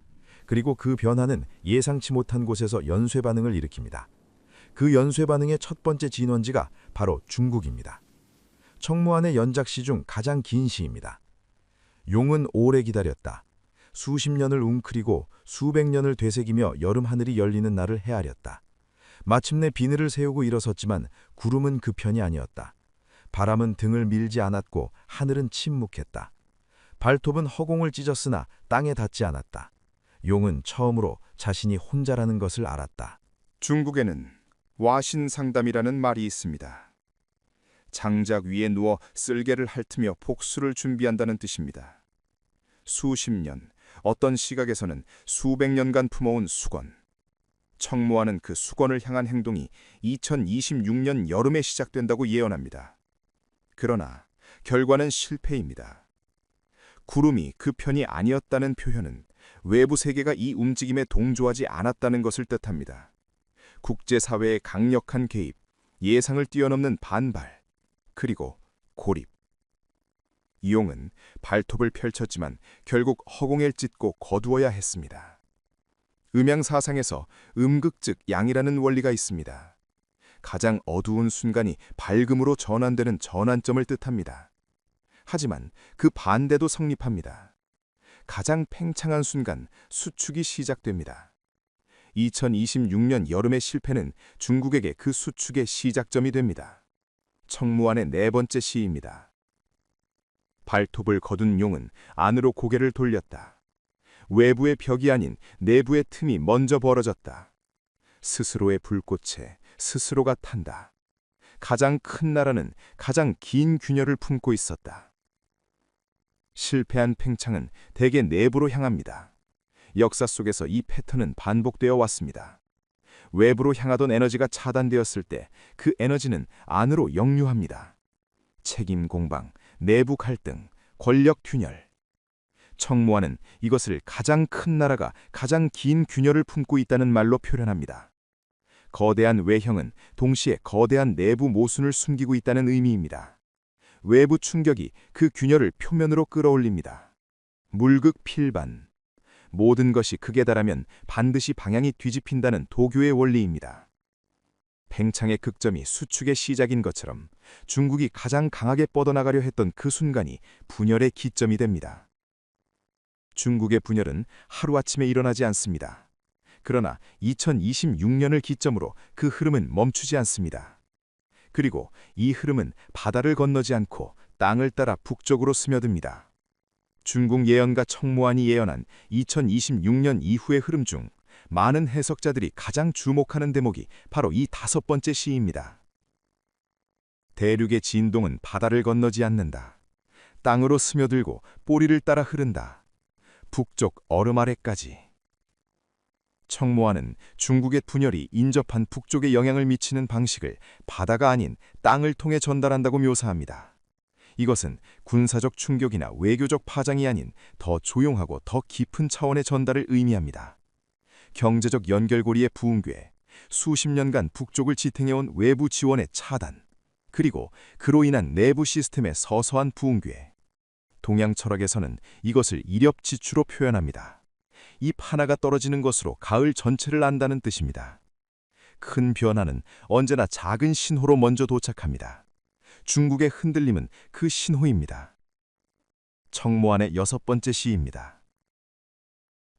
S3: 그리고 그 변화는 예상치 못한 곳에서 연쇄 반응을 일으킵니다. 그 연쇄 반응의 첫 번째 진원지가 바로 중국입니다. 청무한의 연작시 중 가장 긴 시입니다. 용은 오래 기다렸다. 수십 년을 웅크리고 수백 년을 되새기며 여름 하늘이 열리는 날을 헤아렸다. 마침내 비늘을 세우고 일어섰지만 구름은 그 편이 아니었다. 바람은 등을 밀지 않았고 하늘은 침묵했다. 발톱은 허공을 찢었으나 땅에 닿지 않았다. 용은 처음으로 자신이 혼자라는 것을 알았다.
S1: 중국에는 와신상담이라는 말이 있습니다. 장작 위에 누워 쓸개를 핥으며 복수를 준비한다는 뜻입니다. 수십 년, 어떤 시각에서는 수백 년간 품어온 수건. 청무한은 그 수건을 향한 행동이 2026년 여름에 시작된다고 예언합니다. 그러나 결과는 실패입니다. 구름이 그 편이 아니었다는 표현은 외부 세계가 이 움직임에 동조하지 않았다는 것을 뜻합니다. 국제사회의 강력한 개입, 예상을 뛰어넘는 반발, 그리고 고립. 용은 발톱을 펼쳤지만 결국 허공에 찢고 거두어야 했습니다. 음양사상에서 음극 즉 양이라는 원리가 있습니다.
S4: 가장 어두운 순간이 밝음으로 전환되는 전환점을 뜻합니다. 하지만 그 반대도 성립합니다. 가장 팽창한 순간, 수축이 시작됩니다. 2026년 여름의 실패는 중국에게 그 수축의 시작점이 됩니다. 청무환의 네 번째 시입니다. 발톱을 거둔 용은 안으로 고개를 돌렸다. 외부의 벽이 아닌 내부의 틈이 먼저 벌어졌다. 스스로의 불꽃에 스스로가 탄다. 가장 큰 나라는 가장 긴 균열을 품고 있었다. 실패한 팽창은 대개 내부로 향합니다. 역사 속에서 이 패턴은 반복되어 왔습니다. 외부로 향하던 에너지가 차단되었을 때 그 에너지는 안으로 역류합니다. 책임 공방, 내부 갈등, 권력 균열. 청무환은 이것을 가장 큰 나라가 가장 긴 균열을 품고 있다는 말로 표현합니다. 거대한 외형은 동시에 거대한 내부 모순을 숨기고 있다는 의미입니다. 외부 충격이 그 균열을 표면으로 끌어올립니다. 물극필반. 모든 것이 극에 달하면 반드시 방향이 뒤집힌다는 도교의 원리입니다. 팽창의 극점이 수축의 시작인 것처럼 중국이 가장 강하게 뻗어나가려 했던 그 순간이 분열의 기점이 됩니다. 중국의 분열은 하루아침에 일어나지 않습니다. 그러나 2026년을 기점으로 그 흐름은 멈추지 않습니다. 그리고 이 흐름은 바다를 건너지 않고 땅을 따라 북쪽으로 스며듭니다. 중국 예언가 청무환이 예언한 2026년 이후의 흐름 중 많은 해석자들이 가장 주목하는 대목이 바로 이 다섯 번째 시입니다. 대륙의 진동은 바다를 건너지 않는다. 땅으로 스며들고 뿌리를 따라 흐른다. 북쪽 얼음 아래까지. 청무환은 중국의 분열이 인접한 북쪽에 영향을 미치는 방식을 바다가 아닌 땅을 통해 전달한다고 묘사합니다. 이것은 군사적 충격이나 외교적 파장이 아닌 더 조용하고 더 깊은 차원의 전달을 의미합니다. 경제적 연결고리의 붕괴, 수십 년간 북쪽을 지탱해온 외부 지원의 차단, 그리고 그로 인한 내부 시스템의 서서한 붕괴. 동양 철학에서는 이것을 이렵지추로 표현합니다. 잎 하나가 떨어지는 것으로 가을 전체를 안다는 뜻입니다. 큰 변화는 언제나 작은 신호로 먼저 도착합니다. 중국의 흔들림은 그 신호입니다. 청무환의 여섯 번째 시입니다.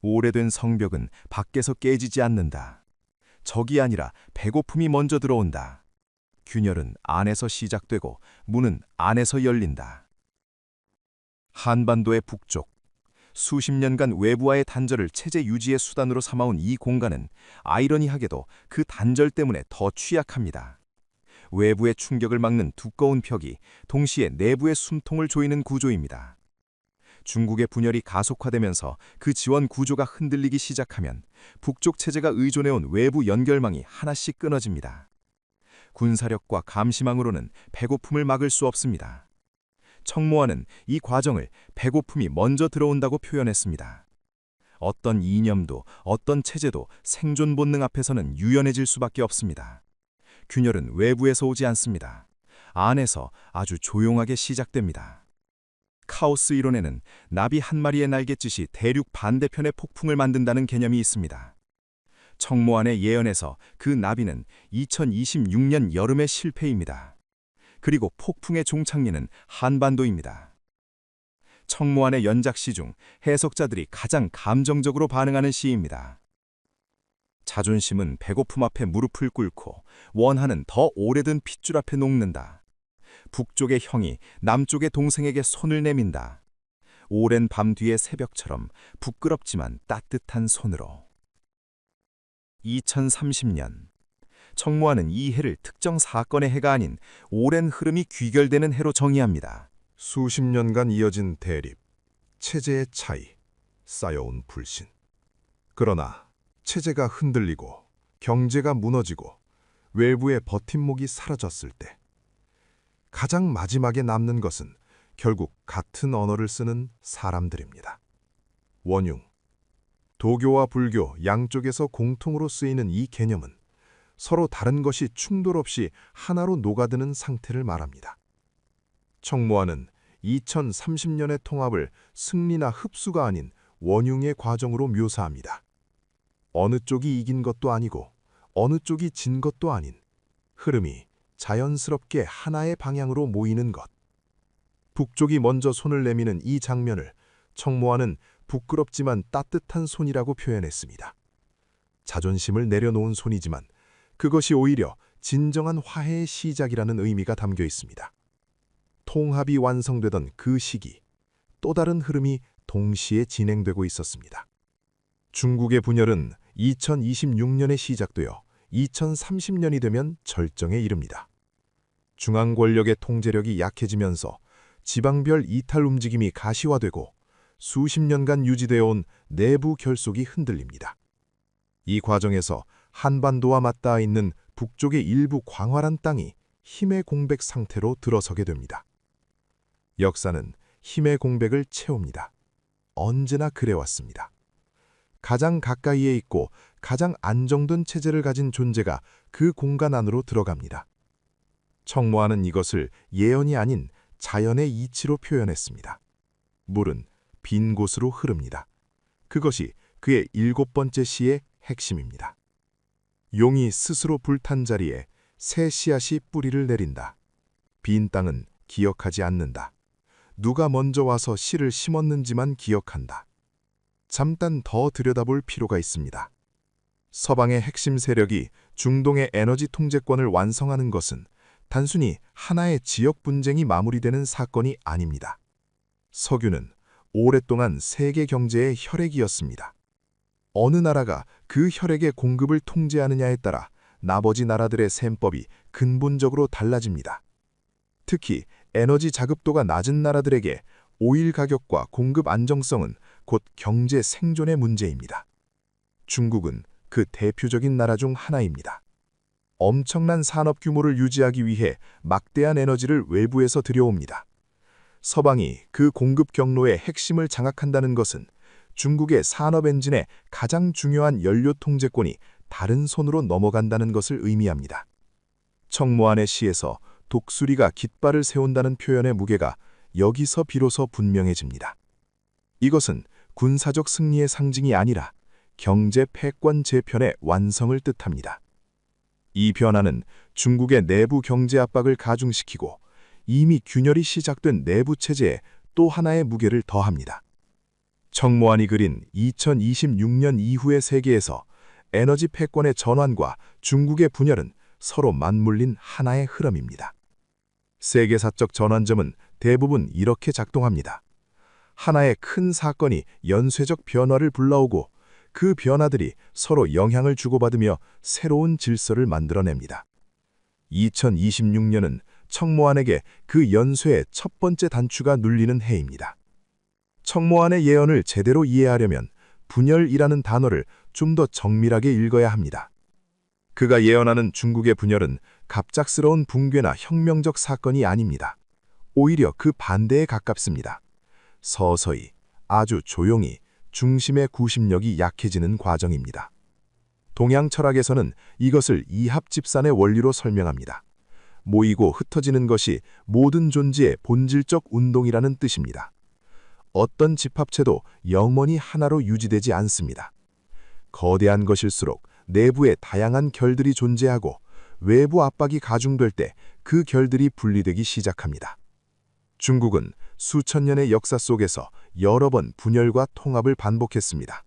S4: 오래된 성벽은 밖에서 깨지지 않는다. 적이 아니라 배고픔이 먼저 들어온다. 균열은 안에서 시작되고 문은 안에서 열린다. 한반도의 북쪽, 수십 년간 외부와의 단절을 체제 유지의 수단으로 삼아온 이 공간은 아이러니하게도 그 단절 때문에 더 취약합니다. 외부의 충격을 막는 두꺼운 벽이 동시에 내부의 숨통을 조이는 구조입니다. 중국의 분열이 가속화되면서 그 지원 구조가 흔들리기 시작하면 북쪽 체제가 의존해온 외부 연결망이 하나씩 끊어집니다. 군사력과 감시망으로는 배고픔을 막을 수 없습니다. 청무환은 이 과정을 배고픔이 먼저 들어온다고 표현했습니다. 어떤 이념도 어떤 체제도 생존 본능 앞에서는 유연해질 수밖에 없습니다. 균열은 외부에서 오지 않습니다. 안에서 아주 조용하게 시작됩니다. 카오스 이론에는 나비 한 마리의 날갯짓이 대륙 반대편의 폭풍을 만든다는 개념이 있습니다. 청무환의 예언에서 그 나비는 2026년 여름의 실패입니다. 그리고 폭풍의 종착리는 한반도입니다. 청무환의 연작시 중 해석자들이 가장 감정적으로 반응하는 시입니다. 자존심은 배고픔 앞에 무릎을 꿇고 원한은 더 오래된 핏줄 앞에 녹는다. 북쪽의 형이 남쪽의 동생에게 손을 내민다. 오랜 밤 뒤의 새벽처럼 부끄럽지만 따뜻한 손으로. 2030년. 청무환은 이 해를 특정 사건의 해가 아닌 오랜 흐름이 귀결되는 해로 정의합니다.
S3: 수십 년간 이어진 대립, 체제의 차이, 쌓여온 불신. 그러나 체제가 흔들리고 경제가 무너지고 외부의 버팀목이 사라졌을 때 가장 마지막에 남는 것은 결국 같은 언어를 쓰는 사람들입니다. 원융. 도교와 불교 양쪽에서 공통으로 쓰이는 이 개념은 서로 다른 것이 충돌 없이 하나로 녹아드는 상태를 말합니다. 청무환은 2030년의 통합을 승리나 흡수가 아닌 원융의 과정으로 묘사합니다. 어느 쪽이 이긴 것도 아니고 어느 쪽이 진 것도 아닌 흐름이 자연스럽게 하나의 방향으로 모이는 것. 북쪽이 먼저 손을 내미는 이 장면을 청모아는 부끄럽지만 따뜻한 손이라고 표현했습니다. 자존심을 내려놓은 손이지만 그것이 오히려 진정한 화해의 시작이라는 의미가 담겨 있습니다. 통합이 완성되던 그 시기, 또 다른 흐름이 동시에 진행되고 있었습니다. 중국의 분열은 2026년에 시작되어 2030년이 되면 절정에 이릅니다. 중앙 권력의 통제력이 약해지면서 지방별 이탈 움직임이 가시화되고 수십 년간 유지되어 온 내부 결속이 흔들립니다. 이 과정에서 한반도와 맞닿아 있는 북쪽의 일부 광활한 땅이 힘의 공백 상태로 들어서게 됩니다. 역사는 힘의 공백을 채웁니다. 언제나 그래왔습니다. 가장 가까이에 있고 가장 안정된 체제를 가진 존재가 그 공간 안으로 들어갑니다. 청모아는 이것을 예언이 아닌 자연의 이치로 표현했습니다. 물은 빈 곳으로 흐릅니다. 그것이 그의 7번째 시의 핵심입니다. 용이 스스로 불탄 자리에 새 씨앗이 뿌리를 내린다. 빈 땅은 기억하지 않는다. 누가 먼저 와서 씨를 심었는지만 기억한다. 잠깐 더 들여다볼 필요가 있습니다. 서방의 핵심 세력이 중동의 에너지 통제권을 완성하는 것은 단순히 하나의 지역 분쟁이 마무리되는 사건이 아닙니다. 석유는 오랫동안 세계 경제의 혈액이었습니다. 어느 나라가 그 혈액의 공급을 통제하느냐에 따라 나머지 나라들의 셈법이 근본적으로 달라집니다. 특히 에너지 자급도가 낮은 나라들에게 오일 가격과 공급 안정성은 곧 경제 생존의 문제입니다. 중국은 그 대표적인 나라 중 하나입니다. 엄청난 산업 규모를 유지하기 위해 막대한 에너지를 외부에서 들여옵니다. 서방이 그 공급 경로의 핵심을 장악한다는 것은 중국의 산업 엔진의 가장 중요한 연료 통제권이 다른 손으로 넘어간다는 것을 의미합니다. 청모안의 시에서 독수리가 깃발을 세운다는 표현의 무게가 여기서 비로소 분명해집니다. 이것은 군사적 승리의 상징이 아니라 경제 패권 재편의 완성을 뜻합니다. 이 변화는 중국의 내부 경제 압박을 가중시키고 이미 균열이 시작된 내부 체제에 또 하나의 무게를 더합니다. 청모안이 그린 2026년 이후의 세계에서 에너지 패권의 전환과 중국의 분열은 서로 맞물린 하나의 흐름입니다. 세계사적 전환점은 대부분 이렇게 작동합니다. 하나의 큰 사건이 연쇄적 변화를 불러오고 그 변화들이 서로 영향을 주고받으며 새로운 질서를 만들어냅니다. 2026년은 청모안에게 그 연쇄의 첫 번째 단추가 눌리는 해입니다. 청모안의 예언을 제대로 이해하려면 분열이라는 단어를 좀 더 정밀하게 읽어야 합니다. 그가 예언하는 중국의 분열은 갑작스러운 붕괴나 혁명적 사건이 아닙니다. 오히려 그 반대에 가깝습니다. 서서히, 아주 조용히 중심의 구심력이 약해지는 과정입니다. 동양 철학에서는 이것을 이합집산의 원리로 설명합니다. 모이고 흩어지는 것이 모든 존재의 본질적 운동이라는 뜻입니다. 어떤 집합체도 영원히 하나로 유지되지 않습니다. 거대한 것일수록 내부에 다양한 결들이 존재하고 외부 압박이 가중될 때 그 결들이 분리되기 시작합니다. 중국은 수천 년의 역사 속에서 여러 번 분열과 통합을 반복했습니다.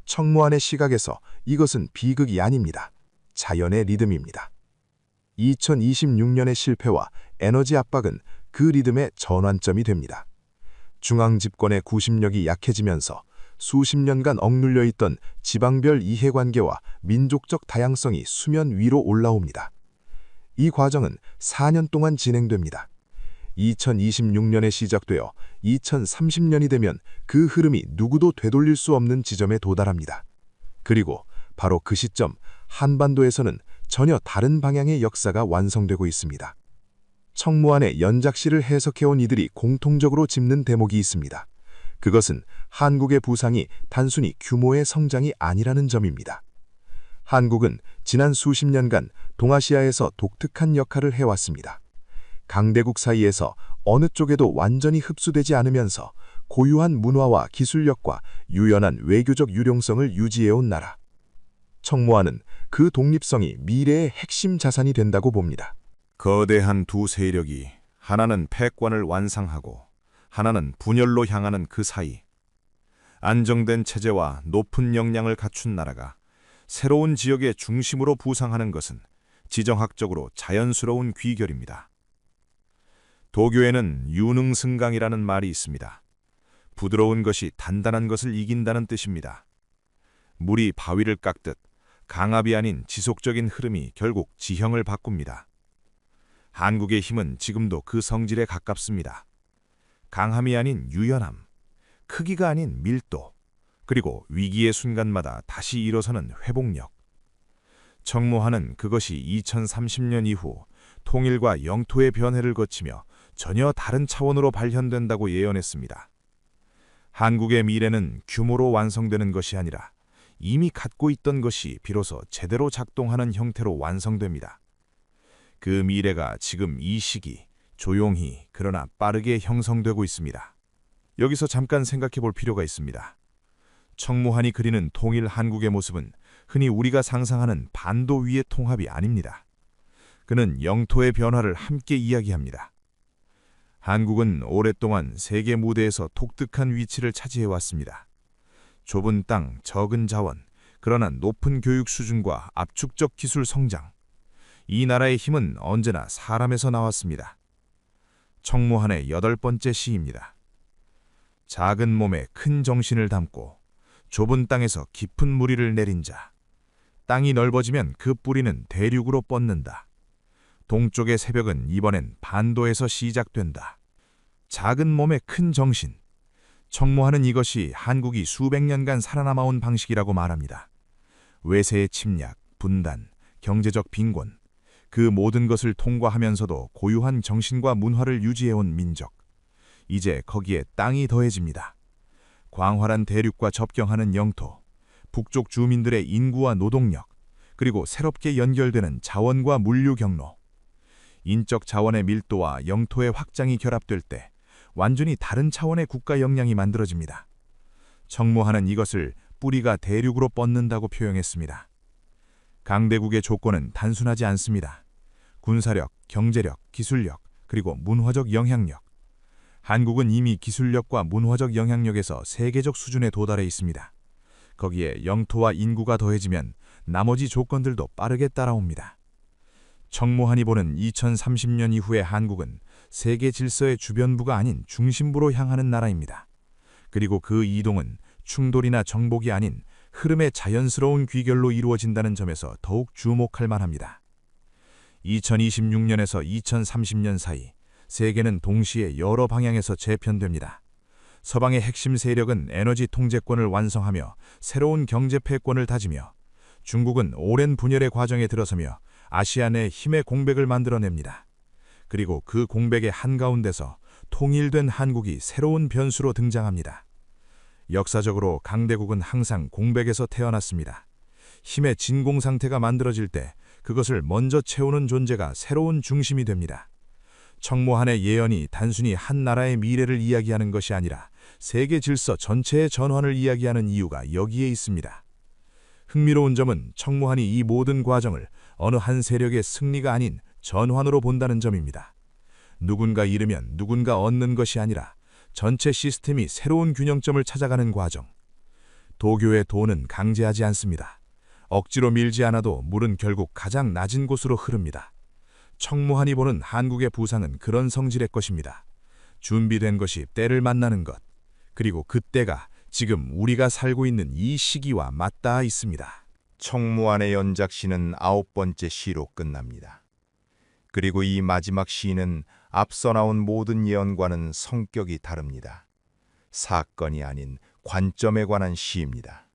S3: 청모안의 시각에서 이것은 비극이 아닙니다. 자연의 리듬입니다. 2026년의 실패와 에너지 압박은 그 리듬의 전환점이 됩니다. 중앙 집권의 구심력이 약해지면서 수십 년간 억눌려 있던 지방별 이해관계와 민족적 다양성이 수면 위로 올라옵니다. 이 과정은 4년 동안 진행됩니다. 2026년에 시작되어 2030년이 되면 그 흐름이 누구도 되돌릴 수 없는 지점에 도달합니다. 그리고 바로 그 시점, 한반도에서는 전혀 다른 방향의 역사가 완성되고 있습니다. 청모안의 연작시를 해석해온 이들이 공통적으로 짚는 대목이 있습니다. 그것은 한국의 부상이 단순히 규모의 성장이 아니라는 점입니다. 한국은 지난 수십 년간 동아시아에서 독특한 역할을 해왔습니다. 강대국 사이에서 어느 쪽에도 완전히 흡수되지 않으면서 고유한 문화와 기술력과 유연한 외교적 유용성을 유지해온 나라. 청모안은 그 독립성이 미래의 핵심 자산이 된다고 봅니다. 거대한 두 세력이 하나는 패권을 완상하고 하나는 분열로 향하는 그 사이, 안정된 체제와 높은 역량을 갖춘 나라가 새로운 지역의 중심으로 부상하는 것은 지정학적으로 자연스러운 귀결입니다. 도교에는 유능승강이라는 말이 있습니다. 부드러운 것이 단단한 것을 이긴다는 뜻입니다. 물이 바위를 깎듯 강압이 아닌 지속적인 흐름이 결국 지형을 바꿉니다. 한국의 힘은 지금도 그 성질에 가깝습니다. 강함이 아닌 유연함, 크기가 아닌 밀도, 그리고 위기의 순간마다 다시 일어서는 회복력. 청무하는 그것이 2030년 이후 통일과 영토의 변해를 거치며 전혀 다른 차원으로 발현된다고 예언했습니다. 한국의 미래는 규모로 완성되는 것이 아니라 이미 갖고 있던 것이 비로소 제대로 작동하는 형태로 완성됩니다. 그 미래가 지금 이 시기 조용히 그러나 빠르게 형성되고 있습니다. 여기서 잠깐 생각해 볼 필요가 있습니다. 청무한이 그리는 통일 한국의 모습은 흔히 우리가 상상하는 반도 위의 통합이 아닙니다. 그는 영토의 변화를 함께 이야기합니다. 한국은 오랫동안 세계 무대에서 독특한 위치를 차지해왔습니다. 좁은 땅, 적은 자원, 그러나 높은 교육 수준과 압축적 기술 성장. 이 나라의 힘은 언제나 사람에서 나왔습니다. 청무한의 8번째 시입니다. 작은 몸에 큰 정신을 담고 좁은 땅에서 깊은 무리를 내린 자. 땅이 넓어지면 그 뿌리는 대륙으로 뻗는다. 동쪽의 새벽은 이번엔 반도에서 시작된다. 작은 몸에 큰 정신. 청무하는 이것이 한국이 수백 년간 살아남아온 방식이라고 말합니다. 외세의 침략, 분단, 경제적 빈곤, 그 모든 것을 통과하면서도 고유한 정신과 문화를 유지해온 민족. 이제 거기에 땅이 더해집니다. 광활한 대륙과 접경하는 영토, 북쪽 주민들의 인구와 노동력, 그리고 새롭게 연결되는 자원과 물류 경로. 인적 자원의 밀도와 영토의 확장이 결합될 때 완전히 다른 차원의 국가 역량이 만들어집니다. 청무하는 이것을 뿌리가 대륙으로 뻗는다고 표현했습니다. 강대국의 조건은 단순하지 않습니다. 군사력, 경제력, 기술력, 그리고 문화적 영향력. 한국은 이미 기술력과 문화적 영향력에서 세계적 수준에 도달해 있습니다. 거기에 영토와 인구가 더해지면 나머지 조건들도 빠르게 따라옵니다. 청무한이 보는 2030년 이후의 한국은 세계 질서의 주변부가 아닌 중심부로 향하는 나라입니다. 그리고 그 이동은 충돌이나 정복이 아닌 흐름의 자연스러운 귀결로 이루어진다는 점에서 더욱 주목할 만합니다. 2026년에서 2030년 사이 세계는 동시에 여러 방향에서 재편됩니다. 서방의 핵심 세력은 에너지 통제권을 완성하며 새로운 경제 패권을 다지며 중국은 오랜 분열의 과정에 들어서며 아시아 내 힘의 공백을 만들어냅니다. 그리고 그 공백의 한가운데서 통일된 한국이 새로운 변수로 등장합니다. 역사적으로 강대국은 항상 공백에서 태어났습니다. 힘의 진공 상태가 만들어질 때 그것을 먼저 채우는 존재가 새로운 중심이 됩니다. 청무한의 예언이 단순히 한 나라의 미래를 이야기하는 것이 아니라 세계 질서 전체의 전환을 이야기하는 이유가 여기에 있습니다. 흥미로운 점은 청무한이 이 모든 과정을 어느 한 세력의 승리가 아닌 전환으로 본다는 점입니다. 누군가 잃으면 누군가 얻는 것이 아니라 전체 시스템이 새로운 균형점을 찾아가는 과정. 도교의 도는 강제하지 않습니다. 억지로 밀지 않아도 물은 결국 가장 낮은 곳으로 흐릅니다. 청무한이 보는 한국의 부상은 그런 성질의 것입니다. 준비된 것이 때를 만나는 것, 그리고 그 때가 지금 우리가 살고 있는 이 시기와 맞닿아 있습니다.
S1: 청무한의 연작시는 9번째 시로 끝납니다. 그리고 이 마지막 시는 앞서 나온 모든 예언과는 성격이 다릅니다. 사건이 아닌 관점에 관한 시입니다.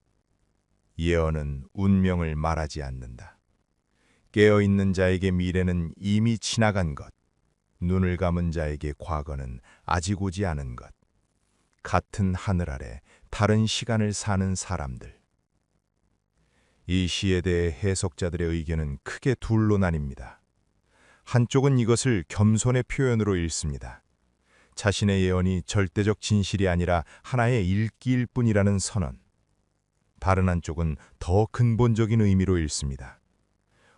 S1: 예언은 운명을 말하지 않는다. 깨어있는 자에게 미래는 이미 지나간 것, 눈을 감은 자에게 과거는 아직 오지 않은 것, 같은 하늘 아래 다른 시간을 사는 사람들. 이 시에 대해 해석자들의 의견은 크게 둘로 나뉩니다. 한쪽은 이것을 겸손의 표현으로 읽습니다. 자신의 예언이 절대적 진실이 아니라 하나의 읽기일 뿐이라는 선언. 다른 한쪽은 더 근본적인 의미로 읽습니다.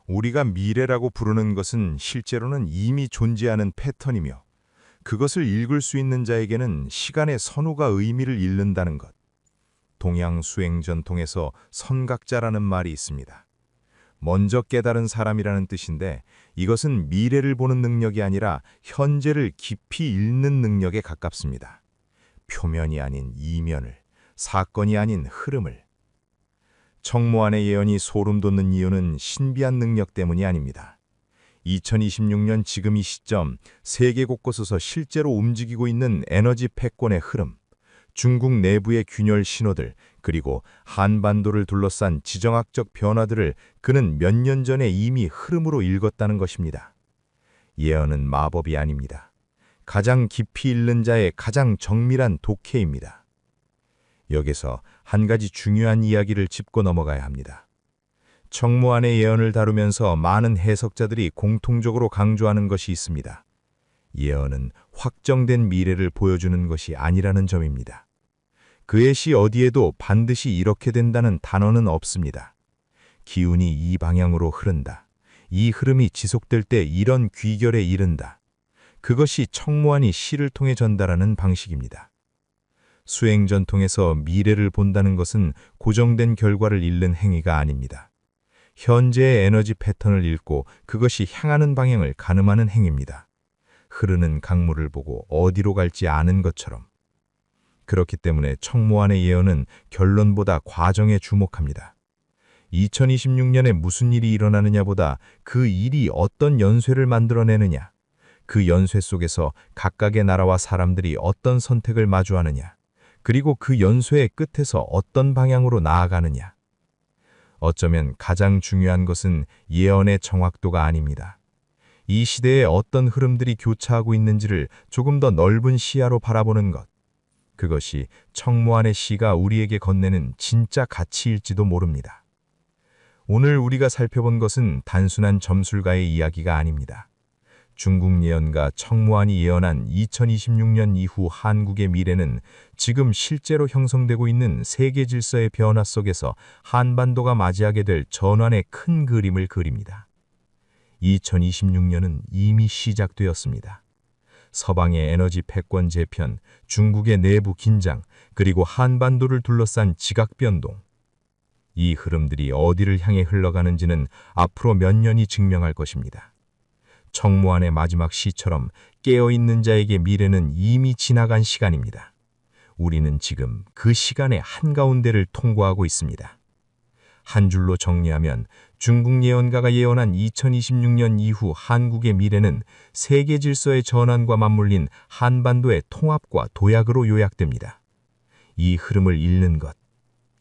S3: 우리가 미래라고 부르는 것은 실제로는 이미 존재하는 패턴이며 그것을 읽을 수 있는 자에게는 시간의 선호가 의미를 잃는다는 것. 동양 수행 전통에서 선각자라는 말이 있습니다. 먼저 깨달은 사람이라는 뜻인데 이것은 미래를 보는 능력이 아니라 현재를 깊이 읽는 능력에 가깝습니다. 표면이 아닌 이면을, 사건이 아닌 흐름을. 청무환의 예언이 소름 돋는 이유는 신비한 능력 때문이 아닙니다. 2026년 지금 이 시점 세계 곳곳에서 실제로 움직이고 있는 에너지 패권의 흐름, 중국 내부의 균열 신호들, 그리고 한반도를 둘러싼 지정학적 변화들을 그는 몇 년 전에 이미 흐름으로 읽었다는 것입니다. 예언은 마법이 아닙니다. 가장 깊이 읽는 자의 가장 정밀한 독해입니다. 여기서 한 가지 중요한 이야기를 짚고 넘어가야 합니다. 청무환의 예언을 다루면서 많은 해석자들이 공통적으로 강조하는 것이 있습니다. 예언은 확정된 미래를 보여주는 것이 아니라는 점입니다. 그의 시 어디에도 반드시 이렇게 된다는 단어는 없습니다. 기운이 이 방향으로 흐른다. 이 흐름이 지속될 때 이런 귀결에 이른다. 그것이 청무환이 시를 통해 전달하는 방식입니다. 수행 전통에서 미래를 본다는 것은 고정된 결과를 읽는 행위가 아닙니다. 현재의 에너지 패턴을 읽고 그것이 향하는 방향을 가늠하는 행위입니다. 흐르는 강물을 보고 어디로 갈지 아는 것처럼. 그렇기 때문에 청무환의 예언은 결론보다 과정에 주목합니다. 2026년에 무슨 일이 일어나느냐보다 그 일이 어떤 연쇄를 만들어내느냐, 그 연쇄 속에서 각각의 나라와 사람들이 어떤 선택을 마주하느냐, 그리고 그 연쇄의 끝에서 어떤 방향으로 나아가느냐. 어쩌면 가장 중요한 것은 예언의 정확도가 아닙니다. 이 시대에 어떤 흐름들이 교차하고 있는지를 조금 더 넓은 시야로 바라보는 것. 그것이 청무환의 시가 우리에게 건네는 진짜 가치일지도 모릅니다. 오늘 우리가 살펴본 것은 단순한 점술가의 이야기가 아닙니다. 중국 예언가 청무환이 예언한 2026년 이후 한국의 미래는 지금 실제로 형성되고 있는 세계 질서의 변화 속에서 한반도가 맞이하게 될 전환의 큰 그림을 그립니다. 2026년은 이미 시작되었습니다. 서방의 에너지 패권 재편, 중국의 내부 긴장, 그리고 한반도를 둘러싼 지각 변동. 이 흐름들이 어디를 향해 흘러가는지는 앞으로 몇 년이 증명할 것입니다. 청무환의 마지막 시처럼 깨어있는 자에게 미래는 이미 지나간 시간입니다. 우리는 지금 그 시간의 한가운데를 통과하고 있습니다. 한 줄로 정리하면 중국 예언가가 예언한 2026년 이후 한국의 미래는 세계 질서의 전환과 맞물린 한반도의 통합과 도약으로 요약됩니다. 이 흐름을 읽는 것,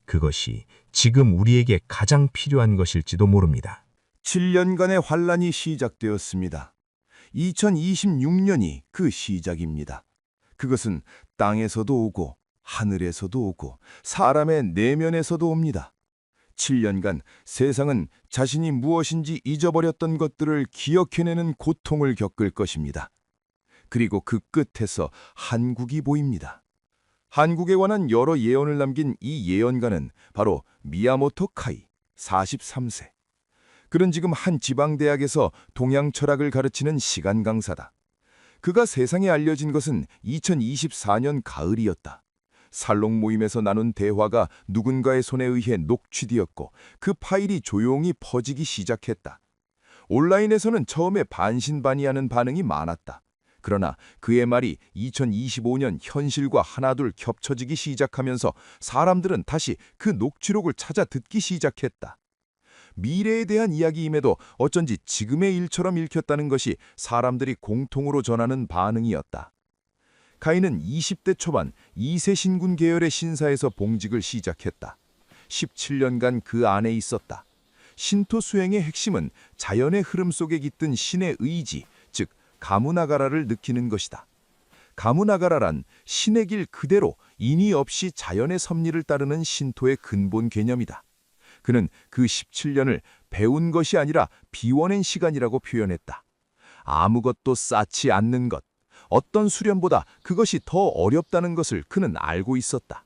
S3: 그것이 지금 우리에게 가장 필요한 것일지도 모릅니다.
S4: 7년간의 환란이 시작되었습니다. 2026년이 그 시작입니다. 그것은 땅에서도 오고 하늘에서도 오고 사람의 내면에서도 옵니다. 7년간 세상은 자신이 무엇인지 잊어버렸던 것들을 기억해내는 고통을 겪을 것입니다. 그리고 그 끝에서 한국이 보입니다. 한국에 관한 여러 예언을 남긴 이 예언가는 바로 미야모토 카이, 43세. 그는 지금 한 지방대학에서 동양 철학을 가르치는 시간 강사다. 그가 세상에 알려진 것은 2024년 가을이었다. 살롱 모임에서 나눈 대화가 누군가의 손에 의해 녹취되었고 그 파일이 조용히 퍼지기 시작했다. 온라인에서는 처음에 반신반의하는 반응이 많았다. 그러나 그의 말이 2025년 현실과 하나둘 겹쳐지기 시작하면서 사람들은 다시 그 녹취록을 찾아 듣기 시작했다. 미래에 대한 이야기임에도 어쩐지 지금의 일처럼 읽혔다는 것이 사람들이 공통으로 전하는 반응이었다. 카이는 20대 초반 2세 신군 계열의 신사에서 봉직을 시작했다. 17년간 그 안에 있었다. 신토 수행의 핵심은 자연의 흐름 속에 깃든 신의 의지, 즉 가무나가라를 느끼는 것이다. 가무나가라란 신의 길 그대로 인의 없이 자연의 섭리를 따르는 신토의 근본 개념이다. 그는 그 17년을 배운 것이 아니라 비워낸 시간이라고 표현했다. 아무것도 쌓지 않는 것, 어떤 수련보다 그것이 더 어렵다는 것을 그는 알고 있었다.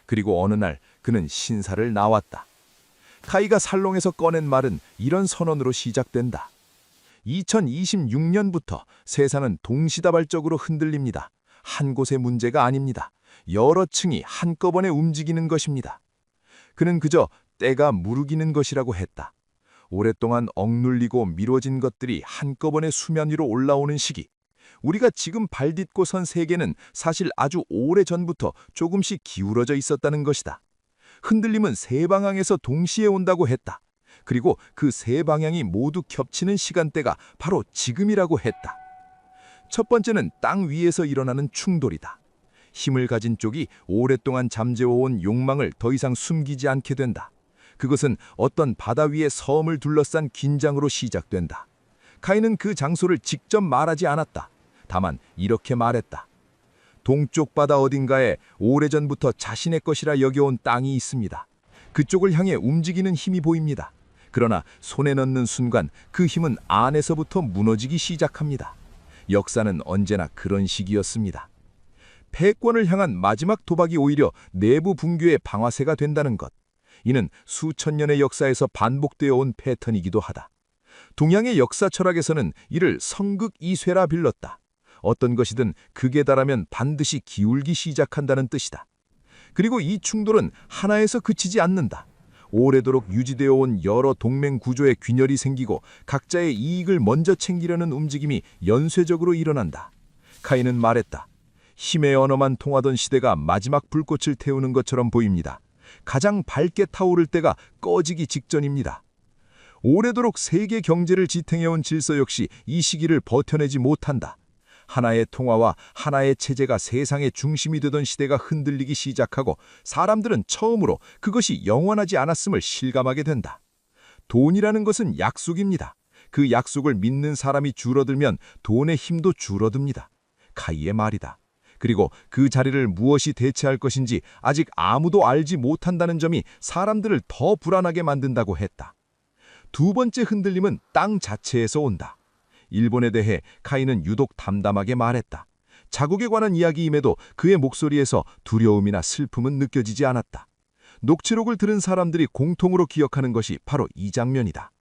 S4: 그리고 어느 날 그는 신사를 나왔다. 카이가 살롱에서 꺼낸 말은 이런 선언으로 시작된다. 2026년부터 세상은 동시다발적으로 흔들립니다. 한 곳의 문제가 아닙니다. 여러 층이 한꺼번에 움직이는 것입니다. 그는 그저 때가 무르기는 것이라고 했다. 오랫동안 억눌리고 미뤄진 것들이 한꺼번에 수면 위로 올라오는 시기. 우리가 지금 발딛고 선 세계는 사실 아주 오래전부터 조금씩 기울어져 있었다는 것이다. 흔들림은 세 방향에서 동시에 온다고 했다. 그리고 그 세 방향이 모두 겹치는 시간대가 바로 지금이라고 했다. 첫 번째는 땅 위에서 일어나는 충돌이다. 힘을 가진 쪽이 오랫동안 잠재워온 욕망을 더 이상 숨기지 않게 된다. 그것은 어떤 바다 위의 섬을 둘러싼 긴장으로 시작된다. 카인은 그 장소를 직접 말하지 않았다. 다만 이렇게 말했다. 동쪽 바다 어딘가에 오래전부터 자신의 것이라 여겨온 땅이 있습니다. 그쪽을 향해 움직이는 힘이 보입니다. 그러나 손에 넣는 순간 그 힘은 안에서부터 무너지기 시작합니다. 역사는 언제나 그런 시기였습니다. 패권을 향한 마지막 도박이 오히려 내부 붕괴의 방아쇠가 된다는 것. 이는 수천 년의 역사에서 반복되어 온 패턴이기도 하다. 동양의 역사 철학에서는 이를 성극이쇠라 빌렀다. 어떤 것이든 극에 달하면 반드시 기울기 시작한다는 뜻이다. 그리고 이 충돌은 하나에서 그치지 않는다. 오래도록 유지되어 온 여러 동맹 구조에 균열이 생기고 각자의 이익을 먼저 챙기려는 움직임이 연쇄적으로 일어난다. 카인은 말했다. 힘의 언어만 통하던 시대가 마지막 불꽃을 태우는 것처럼 보입니다. 가장 밝게 타오를 때가 꺼지기 직전입니다. 오래도록 세계 경제를 지탱해온 질서 역시 이 시기를 버텨내지 못한다. 하나의 통화와 하나의 체제가 세상의 중심이 되던 시대가 흔들리기 시작하고 사람들은 처음으로 그것이 영원하지 않았음을 실감하게 된다. 돈이라는 것은 약속입니다. 그 약속을 믿는 사람이 줄어들면 돈의 힘도 줄어듭니다. 카이의 말이다. 그리고 그 자리를 무엇이 대체할 것인지 아직 아무도 알지 못한다는 점이 사람들을 더 불안하게 만든다고 했다. 두 번째 흔들림은 땅 자체에서 온다. 일본에 대해 카이는 유독 담담하게 말했다. 자국에 관한 이야기임에도 그의 목소리에서 두려움이나 슬픔은 느껴지지 않았다. 녹취록을 들은 사람들이 공통으로 기억하는 것이 바로 이 장면이다.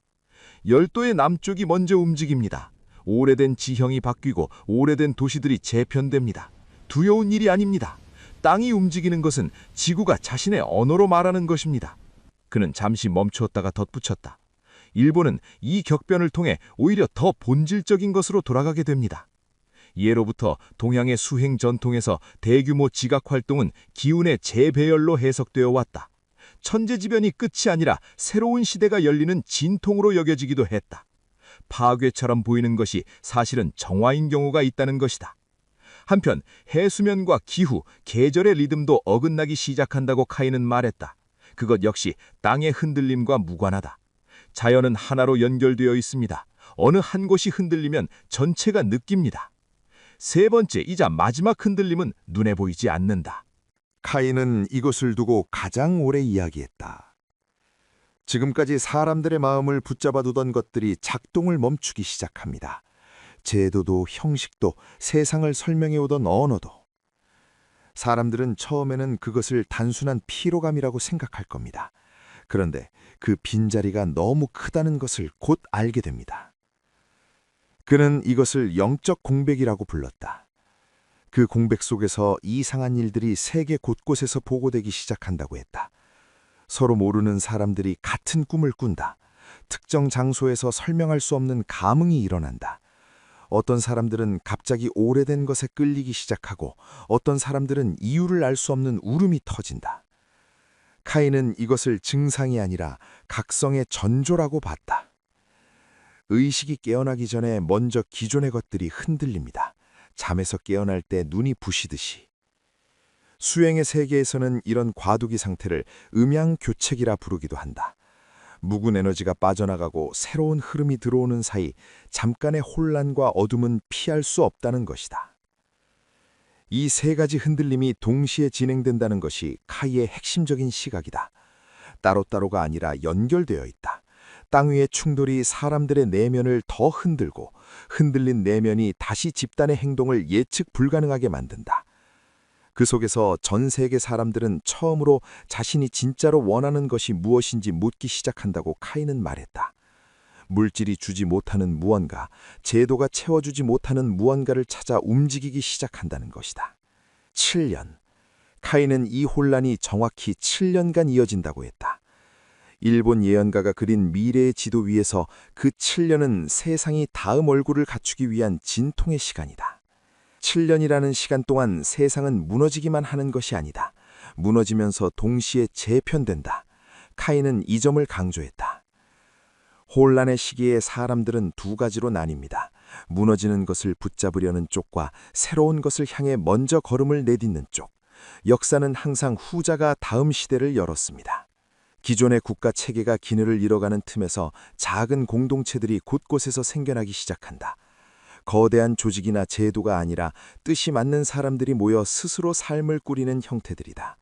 S4: 열도의 남쪽이 먼저 움직입니다. 오래된 지형이 바뀌고 오래된 도시들이 재편됩니다. 두려운 일이 아닙니다. 땅이 움직이는 것은 지구가 자신의 언어로 말하는 것입니다. 그는 잠시 멈추었다가 덧붙였다. 일본은 이 격변을 통해 오히려 더 본질적인 것으로 돌아가게 됩니다. 예로부터 동양의 수행 전통에서 대규모 지각 활동은 기운의 재배열로 해석되어 왔다. 천재지변이 끝이 아니라 새로운 시대가 열리는 진통으로 여겨지기도 했다. 파괴처럼 보이는 것이 사실은 정화인 경우가 있다는 것이다. 한편 해수면과 기후, 계절의 리듬도 어긋나기 시작한다고 카이는 말했다. 그것 역시 땅의 흔들림과 무관하다. 자연은 하나로 연결되어 있습니다. 어느 한 곳이 흔들리면 전체가 느낍니다. 세 번째이자 마지막 흔들림은 눈에 보이지 않는다.
S3: 카인은 이것을 두고 가장 오래 이야기했다. 지금까지 사람들의 마음을 붙잡아두던 것들이 작동을 멈추기 시작합니다. 제도도 형식도 세상을 설명해오던 언어도. 사람들은 처음에는 그것을 단순한 피로감이라고 생각할 겁니다. 그런데 그 빈자리가 너무 크다는 것을 곧 알게 됩니다. 그는 이것을 영적 공백이라고 불렀다. 그 공백 속에서 이상한 일들이 세계 곳곳에서 보고되기 시작한다고 했다. 서로 모르는 사람들이 같은 꿈을 꾼다. 특정 장소에서 설명할 수 없는 감흥이 일어난다. 어떤 사람들은 갑자기 오래된 것에 끌리기 시작하고 어떤 사람들은 이유를 알 수 없는 울음이 터진다. 카인은 이것을 증상이 아니라 각성의 전조라고 봤다. 의식이 깨어나기 전에 먼저 기존의 것들이 흔들립니다. 잠에서 깨어날 때 눈이 부시듯이. 수행의 세계에서는 이런 과두기 상태를 음양교책이라 부르기도 한다. 묵은 에너지가 빠져나가고 새로운 흐름이 들어오는 사이 잠깐의 혼란과 어둠은 피할 수 없다는 것이다. 이 세 가지 흔들림이 동시에 진행된다는 것이 카이의 핵심적인 시각이다. 따로따로가 아니라 연결되어 있다. 땅 위의 충돌이 사람들의 내면을 더 흔들고 흔들린 내면이 다시 집단의 행동을 예측 불가능하게 만든다.
S4: 그 속에서 전 세계 사람들은 처음으로 자신이 진짜로 원하는 것이 무엇인지 묻기 시작한다고 카인은 말했다. 물질이 주지 못하는 무언가, 제도가 채워주지 못하는 무언가를 찾아 움직이기 시작한다는 것이다. 7년. 카인은 이 혼란이 정확히 7년간 이어진다고 했다. 일본 예언가가 그린 미래의 지도 위에서 그 7년은 세상이 다음 얼굴을 갖추기 위한 진통의 시간이다. 7년이라는 시간 동안 세상은 무너지기만 하는 것이 아니다. 무너지면서 동시에 재편된다. 카인은 이 점을 강조했다. 혼란의 시기에 사람들은 두 가지로 나뉩니다. 무너지는 것을 붙잡으려는 쪽과 새로운 것을 향해 먼저 걸음을 내딛는 쪽. 역사는 항상 후자가 다음 시대를 열었습니다. 기존의 국가 체계가 기능을 잃어가는 틈에서 작은 공동체들이 곳곳에서 생겨나기 시작한다. 거대한 조직이나 제도가 아니라 뜻이 맞는 사람들이 모여 스스로 삶을 꾸리는 형태들이다.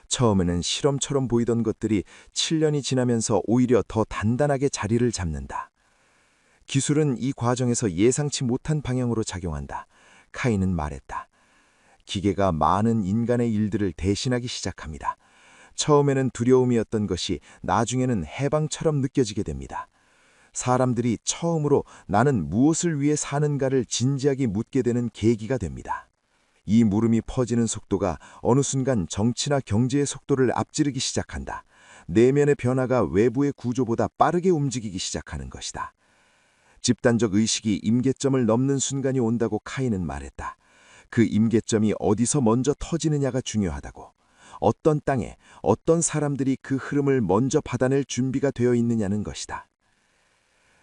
S4: 처음에는 실험처럼 보이던 것들이 7년이 지나면서 오히려 더 단단하게 자리를 잡는다. 기술은 이 과정에서 예상치 못한 방향으로 작용한다. 카인은 말했다. 기계가 많은 인간의 일들을 대신하기 시작합니다. 처음에는 두려움이었던 것이 나중에는 해방처럼 느껴지게 됩니다. 사람들이 처음으로 나는 무엇을 위해 사는가를 진지하게 묻게 되는 계기가 됩니다. 이 물음이 퍼지는 속도가 어느 순간 정치나 경제의 속도를 앞지르기 시작한다. 내면의 변화가 외부의 구조보다 빠르게 움직이기 시작하는 것이다. 집단적 의식이 임계점을 넘는 순간이 온다고 카인은 말했다. 그 임계점이 어디서 먼저 터지느냐가 중요하다고. 어떤 땅에 어떤 사람들이 그 흐름을 먼저 받아낼 준비가 되어 있느냐는 것이다.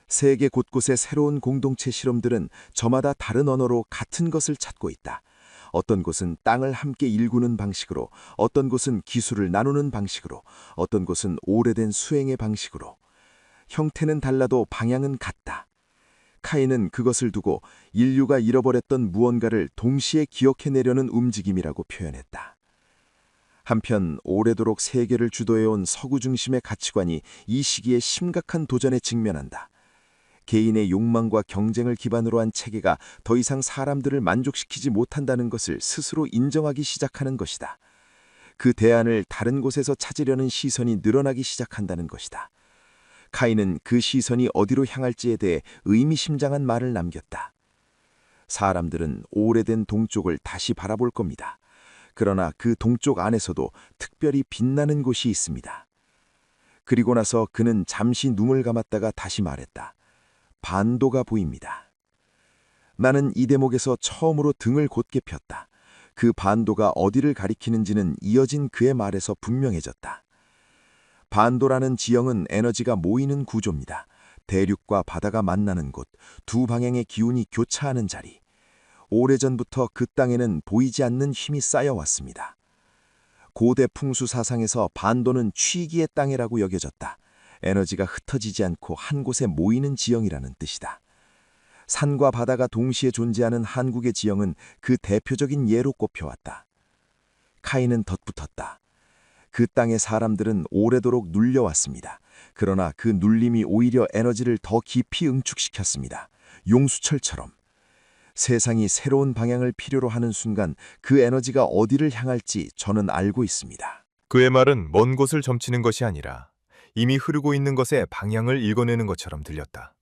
S4: 세계 곳곳의 새로운 공동체 실험들은 저마다 다른 언어로 같은 것을 찾고 있다. 어떤 곳은 땅을 함께 일구는 방식으로, 어떤 곳은 기술을 나누는 방식으로, 어떤 곳은 오래된 수행의 방식으로. 형태는 달라도 방향은 같다. 카인은 그것을 두고 인류가 잃어버렸던 무언가를 동시에 기억해내려는 움직임이라고 표현했다. 한편 오래도록 세계를 주도해온 서구 중심의 가치관이 이 시기에 심각한 도전에 직면한다. 개인의 욕망과 경쟁을 기반으로 한 체계가 더 이상 사람들을 만족시키지 못한다는 것을 스스로 인정하기 시작하는 것이다. 그 대안을 다른 곳에서 찾으려는 시선이 늘어나기 시작한다는 것이다. 카인은 그 시선이 어디로 향할지에 대해 의미심장한 말을 남겼다. 사람들은 오래된 동쪽을 다시 바라볼 겁니다. 그러나 그 동쪽 안에서도 특별히 빛나는 곳이 있습니다. 그리고 나서 그는 잠시 눈을 감았다가 다시 말했다. 반도가 보입니다. 나는 이 대목에서 처음으로 등을 곧게 폈다. 그 반도가 어디를 가리키는지는 이어진 그의 말에서 분명해졌다. 반도라는 지형은 에너지가 모이는 구조입니다. 대륙과 바다가 만나는 곳, 두 방향의 기운이 교차하는 자리. 오래전부터 그 땅에는 보이지 않는 힘이 쌓여왔습니다. 고대 풍수 사상에서 반도는 취기의 땅이라고 여겨졌다. 에너지가 흩어지지 않고 한 곳에 모이는 지형이라는 뜻이다. 산과 바다가 동시에 존재하는 한국의 지형은 그 대표적인 예로 꼽혀왔다. 카인은 덧붙였다. 그 땅의 사람들은 오래도록 눌려왔습니다. 그러나 그 눌림이 오히려 에너지를 더 깊이 응축시켰습니다. 용수철처럼. 세상이 새로운 방향을 필요로 하는 순간 그 에너지가 어디를 향할지 저는 알고 있습니다.
S2: 그의 말은 먼 곳을 점치는 것이 아니라 이미 흐르고 있는 것의 방향을 읽어내는 것처럼 들렸다.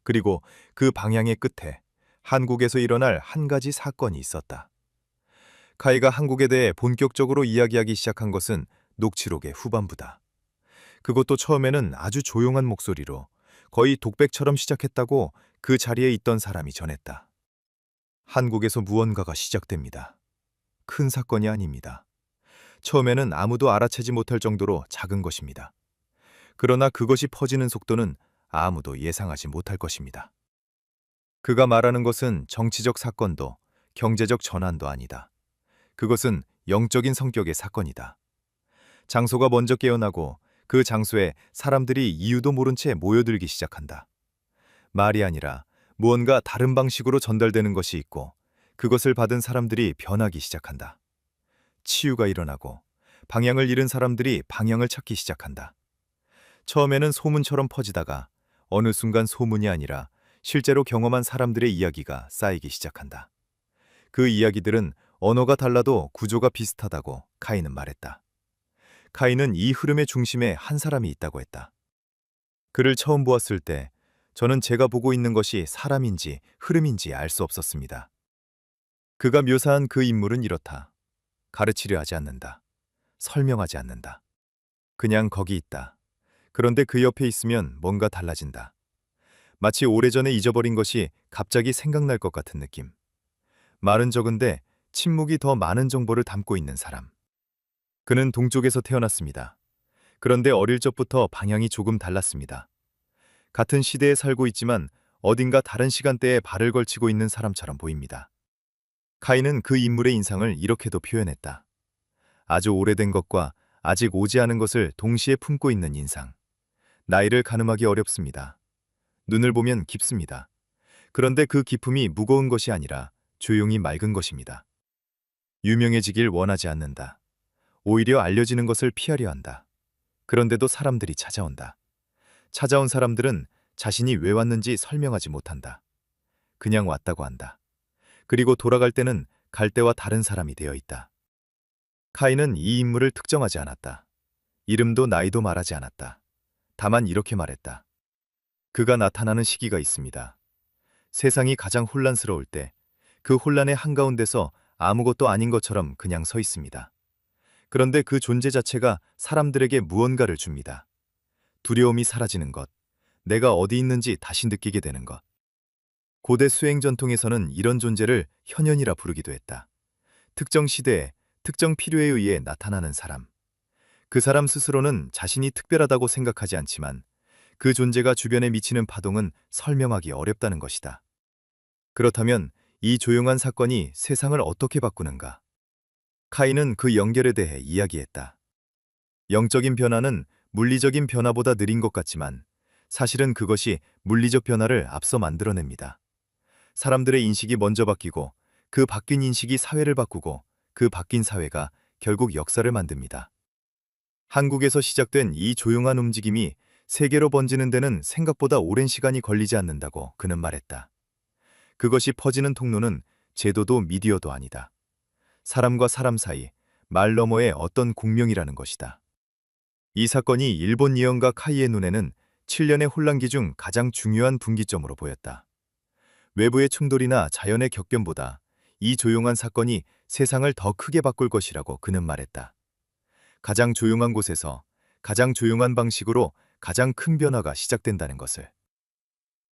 S2: 그리고 그 방향의 끝에 한국에서 일어날 한 가지 사건이 있었다. 카이가 한국에 대해 본격적으로 이야기하기 시작한 것은 녹취록의 후반부다. 그것도 처음에는 아주 조용한 목소리로 거의 독백처럼 시작했다고 그 자리에 있던 사람이 전했다. 한국에서 무언가가 시작됩니다. 큰 사건이 아닙니다. 처음에는 아무도 알아채지 못할 정도로 작은 것입니다. 그러나 그것이 퍼지는 속도는 아무도 예상하지 못할 것입니다. 그가 말하는 것은 정치적 사건도 경제적 전환도 아니다. 그것은 영적인 성격의 사건이다. 장소가 먼저 깨어나고 그 장소에 사람들이 이유도 모른 채 모여들기 시작한다. 말이 아니라 무언가 다른 방식으로 전달되는 것이 있고 그것을 받은 사람들이 변하기 시작한다. 치유가 일어나고 방향을 잃은 사람들이 방향을 찾기 시작한다. 처음에는 소문처럼 퍼지다가 어느 순간 소문이 아니라 실제로 경험한 사람들의 이야기가 쌓이기 시작한다. 그 이야기들은 언어가 달라도 구조가 비슷하다고 카인은 말했다. 카인은 이 흐름의 중심에 한 사람이 있다고 했다. 그를 처음 보았을 때 저는 제가 보고 있는 것이 사람인지 흐름인지 알 수 없었습니다. 그가 묘사한 그 인물은 이렇다. 가르치려 하지 않는다. 설명하지 않는다. 그냥 거기 있다. 그런데 그 옆에 있으면 뭔가 달라진다. 마치 오래전에 잊어버린 것이 갑자기 생각날 것 같은 느낌. 말은 적은데 침묵이 더 많은 정보를 담고 있는 사람. 그는 동쪽에서 태어났습니다. 그런데 어릴 적부터 방향이 조금 달랐습니다. 같은 시대에 살고 있지만 어딘가 다른 시간대에 발을 걸치고 있는 사람처럼 보입니다. 카인은 그 인물의 인상을 이렇게도 표현했다. 아주 오래된 것과 아직 오지 않은 것을 동시에 품고 있는 인상. 나이를 가늠하기 어렵습니다. 눈을 보면 깊습니다. 그런데 그 깊음이 무거운 것이 아니라 조용히 맑은 것입니다. 유명해지길 원하지 않는다. 오히려 알려지는 것을 피하려 한다. 그런데도 사람들이 찾아온다. 찾아온 사람들은 자신이 왜 왔는지 설명하지 못한다. 그냥 왔다고 한다. 그리고 돌아갈 때는 갈 때와 다른 사람이 되어 있다. 카인은 이 인물을 특정하지 않았다. 이름도 나이도 말하지 않았다. 다만 이렇게 말했다. 그가 나타나는 시기가 있습니다. 세상이 가장 혼란스러울 때 그 혼란의 한가운데서 아무것도 아닌 것처럼 그냥 서 있습니다. 그런데 그 존재 자체가 사람들에게 무언가를 줍니다. 두려움이 사라지는 것, 내가 어디 있는지 다시 느끼게 되는 것. 고대 수행 전통에서는 이런 존재를 현현이라 부르기도 했다. 특정 시대에, 특정 필요에 의해 나타나는 사람. 그 사람 스스로는 자신이 특별하다고 생각하지 않지만 그 존재가 주변에 미치는 파동은 설명하기 어렵다는 것이다. 그렇다면 이 조용한 사건이 세상을 어떻게 바꾸는가? 카인은 그 연결에 대해 이야기했다. 영적인 변화는 물리적인 변화보다 느린 것 같지만 사실은 그것이 물리적 변화를 앞서 만들어냅니다. 사람들의 인식이 먼저 바뀌고 그 바뀐 인식이 사회를 바꾸고 그 바뀐 사회가 결국 역사를 만듭니다. 한국에서 시작된 이 조용한 움직임이 세계로 번지는 데는 생각보다 오랜 시간이 걸리지 않는다고 그는 말했다. 그것이 퍼지는 통로는 제도도 미디어도 아니다. 사람과 사람 사이, 말 너머의 어떤 공명이라는 것이다. 이 사건이 일본 예언가 카이의 눈에는 7년의 혼란기 중 가장 중요한 분기점으로 보였다. 외부의 충돌이나 자연의 격변보다 이 조용한 사건이 세상을 더 크게 바꿀 것이라고 그는 말했다. 가장 조용한 곳에서 가장 조용한 방식으로 가장 큰 변화가 시작된다는 것을.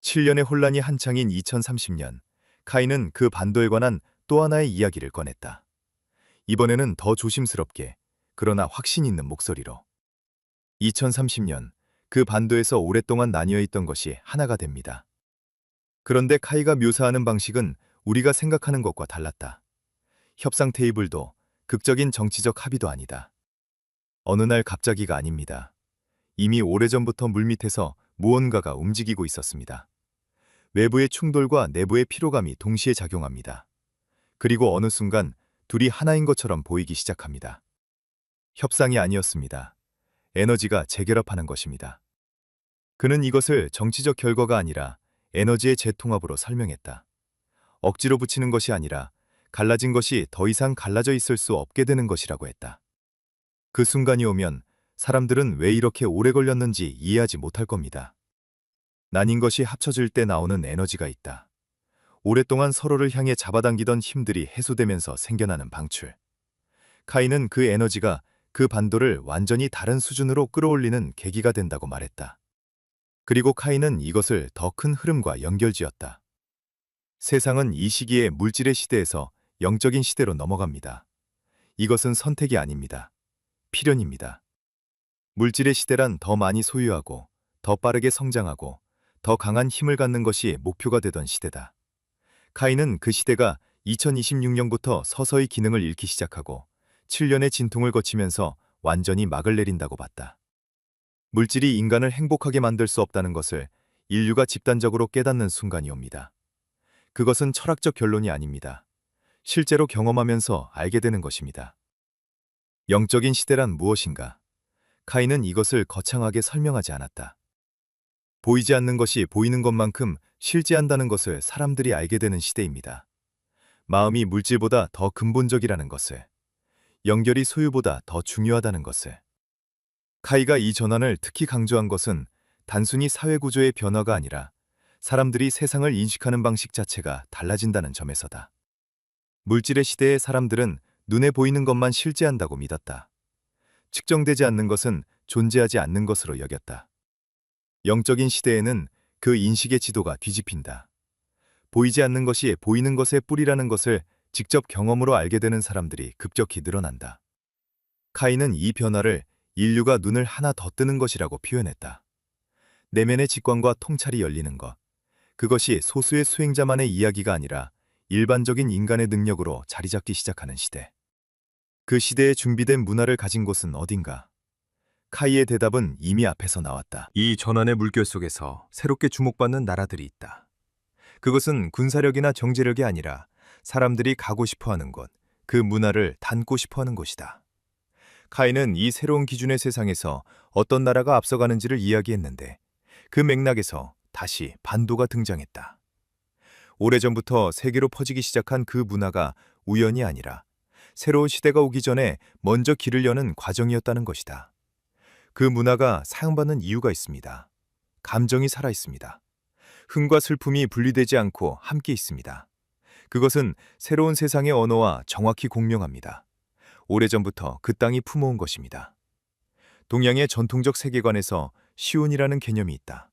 S2: 7년의 혼란이 한창인 2030년, 카이는 그 반도에 관한 또 하나의 이야기를 꺼냈다. 이번에는 더 조심스럽게, 그러나 확신 있는 목소리로. 2030년, 그 반도에서 오랫동안 나뉘어 있던 것이 하나가 됩니다. 그런데 카이가 묘사하는 방식은 우리가 생각하는 것과 달랐다. 협상 테이블도 극적인 정치적 합의도 아니다. 어느 날 갑자기가 아닙니다. 이미 오래전부터 물밑에서 무언가가 움직이고 있었습니다. 외부의 충돌과 내부의 피로감이 동시에 작용합니다. 그리고 어느 순간 둘이 하나인 것처럼 보이기 시작합니다. 협상이 아니었습니다. 에너지가 재결합하는 것입니다. 그는 이것을 정치적 결과가 아니라 에너지의 재통합으로 설명했다. 억지로 붙이는 것이 아니라 갈라진 것이 더 이상 갈라져 있을 수 없게 되는 것이라고 했다. 그 순간이 오면 사람들은 왜 이렇게 오래 걸렸는지 이해하지 못할 겁니다. 나뉜 것이 합쳐질 때 나오는 에너지가 있다. 오랫동안 서로를 향해 잡아당기던 힘들이 해소되면서 생겨나는 방출. 카이는 그 에너지가 그 반도를 완전히 다른 수준으로 끌어올리는 계기가 된다고 말했다. 그리고 카이는 이것을 더 큰 흐름과 연결지었다. 세상은 이 시기에 물질의 시대에서 영적인 시대로 넘어갑니다. 이것은 선택이 아닙니다. 필연입니다. 물질의 시대란 더 많이 소유하고, 더 빠르게 성장하고, 더 강한 힘을 갖는 것이 목표가 되던 시대다. 카이는 그 시대가 2026년부터 서서히 기능을 잃기 시작하고 7년의 진통을 거치면서 완전히 막을 내린다고 봤다. 물질이 인간을 행복하게 만들 수 없다는 것을 인류가 집단적으로 깨닫는 순간이 옵니다. 그것은 철학적 결론이 아닙니다. 실제로 경험하면서 알게 되는 것입니다. 영적인 시대란 무엇인가? 카이는 이것을 거창하게 설명하지 않았다. 보이지 않는 것이 보이는 것만큼 실제한다는 것을 사람들이 알게 되는 시대입니다. 마음이 물질보다 더 근본적이라는 것을, 연결이 소유보다 더 중요하다는 것을. 카이가 이 전환을 특히 강조한 것은 단순히 사회 구조의 변화가 아니라 사람들이 세상을 인식하는 방식 자체가 달라진다는 점에서다. 물질의 시대의 사람들은 눈에 보이는 것만 실제한다고 믿었다. 측정되지 않는 것은 존재하지 않는 것으로 여겼다. 영적인 시대에는 그 인식의 지도가 뒤집힌다. 보이지 않는 것이 보이는 것의 뿌리라는 것을 직접 경험으로 알게 되는 사람들이 급격히 늘어난다. 카이는 이 변화를 인류가 눈을 하나 더 뜨는 것이라고 표현했다. 내면의 직관과 통찰이 열리는 것. 그것이 소수의 수행자만의 이야기가 아니라 일반적인 인간의 능력으로 자리 잡기 시작하는 시대. 그 시대에 준비된 문화를 가진 곳은 어딘가? 카이의 대답은 이미 앞에서 나왔다. 이 전환의 물결 속에서 새롭게 주목받는 나라들이 있다. 그것은 군사력이나 정제력이 아니라 사람들이 가고 싶어하는 곳, 그 문화를 닮고 싶어하는 곳이다. 카이는 이 새로운 기준의 세상에서 어떤 나라가 앞서가는지를 이야기했는데 그 맥락에서 다시 반도가 등장했다. 오래전부터 세계로 퍼지기 시작한 그 문화가 우연이 아니라 새로운 시대가 오기 전에 먼저 길을 여는 과정이었다는 것이다. 그 문화가 사용받는 이유가 있습니다. 감정이 살아 있습니다. 흥과 슬픔이 분리되지 않고 함께 있습니다. 그것은 새로운 세상의 언어와 정확히 공명합니다. 오래전부터 그 땅이 품어온 것입니다. 동양의 전통적 세계관에서 시운이라는 개념이 있다.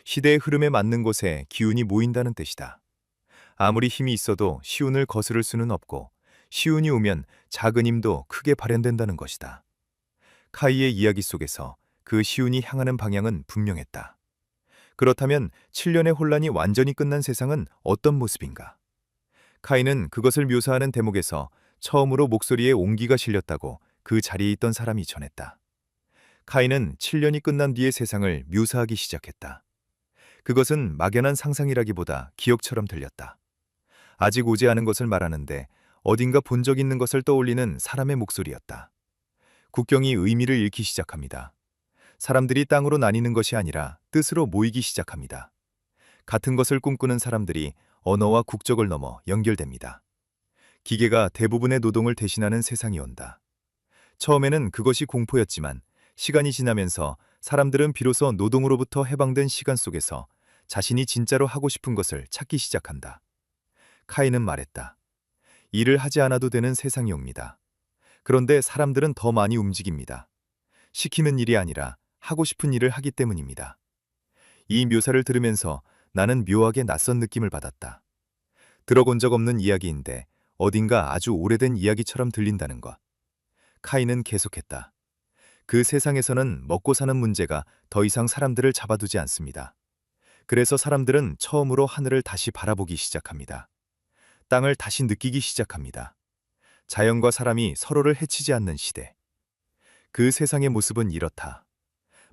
S2: 시대의 흐름에 맞는 곳에 기운이 모인다는 뜻이다. 아무리 힘이 있어도 시운을 거스를 수는 없고 시운이 오면 작은 힘도 크게 발현된다는 것이다. 카이의 이야기 속에서 그 시운이 향하는 방향은 분명했다. 그렇다면 7년의 혼란이 완전히 끝난 세상은 어떤 모습인가? 카이는 그것을 묘사하는 대목에서 처음으로 목소리에 온기가 실렸다고 그 자리에 있던 사람이 전했다. 카이는 7년이 끝난 뒤의 세상을 묘사하기 시작했다. 그것은 막연한 상상이라기보다 기억처럼 들렸다. 아직 오지 않은 것을 말하는데 어딘가 본 적 있는 것을 떠올리는 사람의 목소리였다. 국경이 의미를 잃기 시작합니다. 사람들이 땅으로 나뉘는 것이 아니라 뜻으로 모이기 시작합니다. 같은 것을 꿈꾸는 사람들이 언어와 국적을 넘어 연결됩니다. 기계가 대부분의 노동을 대신하는 세상이 온다. 처음에는 그것이 공포였지만 시간이 지나면서 사람들은 비로소 노동으로부터 해방된 시간 속에서 자신이 진짜로 하고 싶은 것을 찾기 시작한다. 카이는 말했다. 일을 하지 않아도 되는 세상이 옵니다. 그런데 사람들은 더 많이 움직입니다. 시키는 일이 아니라 하고 싶은 일을 하기 때문입니다. 이 묘사를 들으면서 나는 묘하게 낯선 느낌을 받았다. 들어본 적 없는 이야기인데 어딘가 아주 오래된 이야기처럼 들린다는 것. 카이는 계속했다. 그 세상에서는 먹고 사는 문제가 더 이상 사람들을 잡아두지 않습니다. 그래서 사람들은 처음으로 하늘을 다시 바라보기 시작합니다. 땅을 다시 느끼기 시작합니다. 자연과 사람이 서로를 해치지 않는 시대. 그 세상의 모습은 이렇다.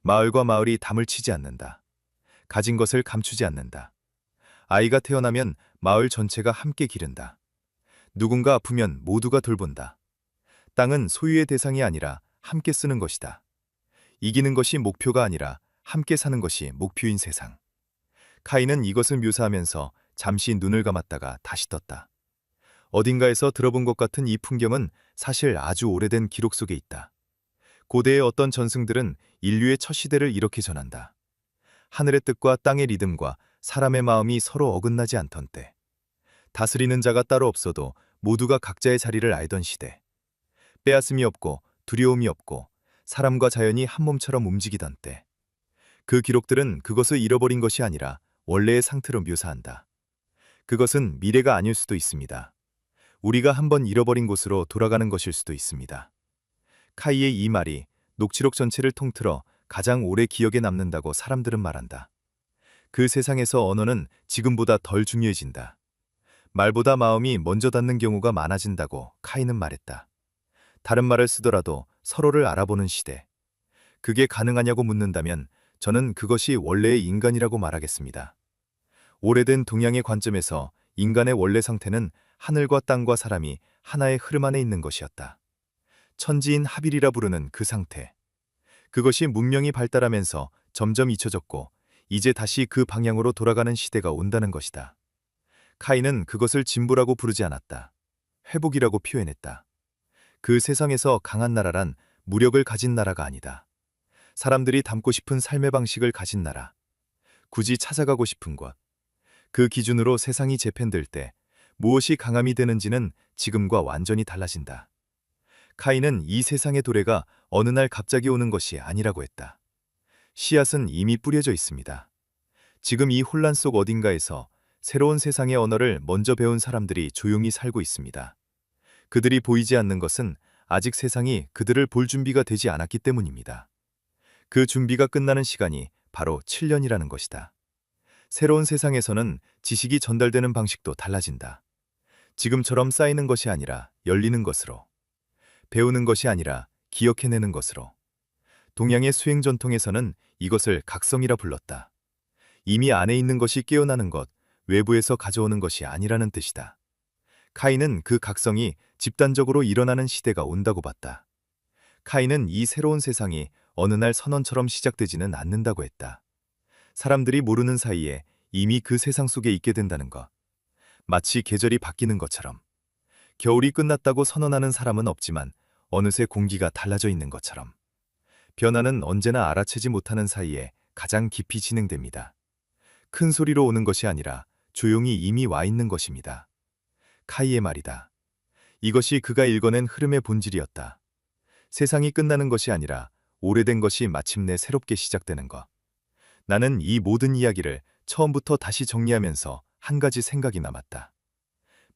S2: 마을과 마을이 담을 치지 않는다. 가진 것을 감추지 않는다. 아이가 태어나면 마을 전체가 함께 기른다. 누군가 아프면 모두가 돌본다. 땅은 소유의 대상이 아니라 함께 쓰는 것이다. 이기는 것이 목표가 아니라 함께 사는 것이 목표인 세상. 카이는 이것을 묘사하면서 잠시 눈을 감았다가 다시 떴다. 어딘가에서 들어본 것 같은 이 풍경은 사실 아주 오래된 기록 속에 있다. 고대의 어떤 전승들은 인류의 첫 시대를 이렇게 전한다. 하늘의 뜻과 땅의 리듬과 사람의 마음이 서로 어긋나지 않던 때. 다스리는 자가 따로 없어도 모두가 각자의 자리를 알던 시대. 빼앗음이 없고 두려움이 없고 사람과 자연이 한 몸처럼 움직이던 때. 그 기록들은 그것을 잃어버린 것이 아니라 원래의 상태로 묘사한다. 그것은 미래가 아닐 수도 있습니다. 우리가 한번 잃어버린 곳으로 돌아가는 것일 수도 있습니다. 카이의 이 말이 녹취록 전체를 통틀어 가장 오래 기억에 남는다고 사람들은 말한다. 그 세상에서 언어는 지금보다 덜 중요해진다. 말보다 마음이 먼저 닿는 경우가 많아진다고 카이는 말했다. 다른 말을 쓰더라도 서로를 알아보는 시대. 그게 가능하냐고 묻는다면 저는 그것이 원래의 인간이라고 말하겠습니다. 오래된 동양의 관점에서 인간의 원래 상태는 하늘과 땅과 사람이 하나의 흐름 안에 있는 것이었다. 천지인 합일이라 부르는 그 상태. 그것이 문명이 발달하면서 점점 잊혀졌고 이제 다시 그 방향으로 돌아가는 시대가 온다는 것이다. 카이는 그것을 진보라고 부르지 않았다. 회복이라고 표현했다. 그 세상에서 강한 나라란 무력을 가진 나라가 아니다. 사람들이 닮고 싶은 삶의 방식을 가진 나라. 굳이 찾아가고 싶은 곳. 그 기준으로 세상이 재편될 때 무엇이 강함이 되는지는 지금과 완전히 달라진다. 카이는 이 세상의 도래가 어느 날 갑자기 오는 것이 아니라고 했다. 씨앗은 이미 뿌려져 있습니다. 지금 이 혼란 속 어딘가에서 새로운 세상의 언어를 먼저 배운 사람들이 조용히 살고 있습니다. 그들이 보이지 않는 것은 아직 세상이 그들을 볼 준비가 되지 않았기 때문입니다. 그 준비가 끝나는 시간이 바로 7년이라는 것이다. 새로운 세상에서는 지식이 전달되는 방식도 달라진다. 지금처럼 쌓이는 것이 아니라 열리는 것으로. 배우는 것이 아니라 기억해내는 것으로. 동양의 수행 전통에서는 이것을 각성이라 불렀다. 이미 안에 있는 것이 깨어나는 것, 외부에서 가져오는 것이 아니라는 뜻이다. 카이는 그 각성이 집단적으로 일어나는 시대가 온다고 봤다. 카이는 이 새로운 세상이 어느 날 선언처럼 시작되지는 않는다고 했다. 사람들이 모르는 사이에 이미 그 세상 속에 있게 된다는 것. 마치 계절이 바뀌는 것처럼. 겨울이 끝났다고 선언하는 사람은 없지만 어느새 공기가 달라져 있는 것처럼. 변화는 언제나 알아채지 못하는 사이에 가장 깊이 진행됩니다. 큰 소리로 오는 것이 아니라 조용히 이미 와 있는 것입니다. 카이의 말이다. 이것이 그가 읽어낸 흐름의 본질이었다. 세상이 끝나는 것이 아니라 오래된 것이 마침내 새롭게 시작되는 것. 나는 이 모든 이야기를 처음부터 다시 정리하면서 한 가지 생각이 남았다.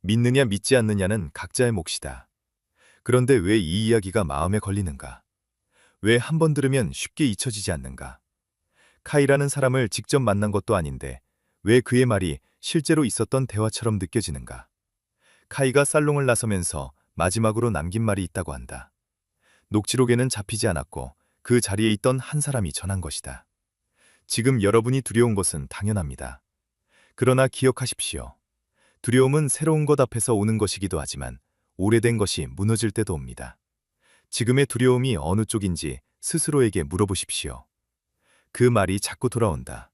S2: 믿느냐 믿지 않느냐는 각자의 몫이다. 그런데 왜 이 이야기가 마음에 걸리는가? 왜 한 번 들으면 쉽게 잊혀지지 않는가? 카이라는 사람을 직접 만난 것도 아닌데 왜 그의 말이 실제로 있었던 대화처럼 느껴지는가? 카이가 살롱을 나서면서 마지막으로 남긴 말이 있다고 한다. 녹취록에는 잡히지 않았고 그 자리에 있던 한 사람이 전한 것이다. 지금 여러분이 두려운 것은 당연합니다. 그러나 기억하십시오. 두려움은 새로운 것 앞에서 오는 것이기도 하지만 오래된 것이 무너질 때도 옵니다. 지금의 두려움이 어느 쪽인지 스스로에게 물어보십시오. 그 말이 자꾸 돌아온다.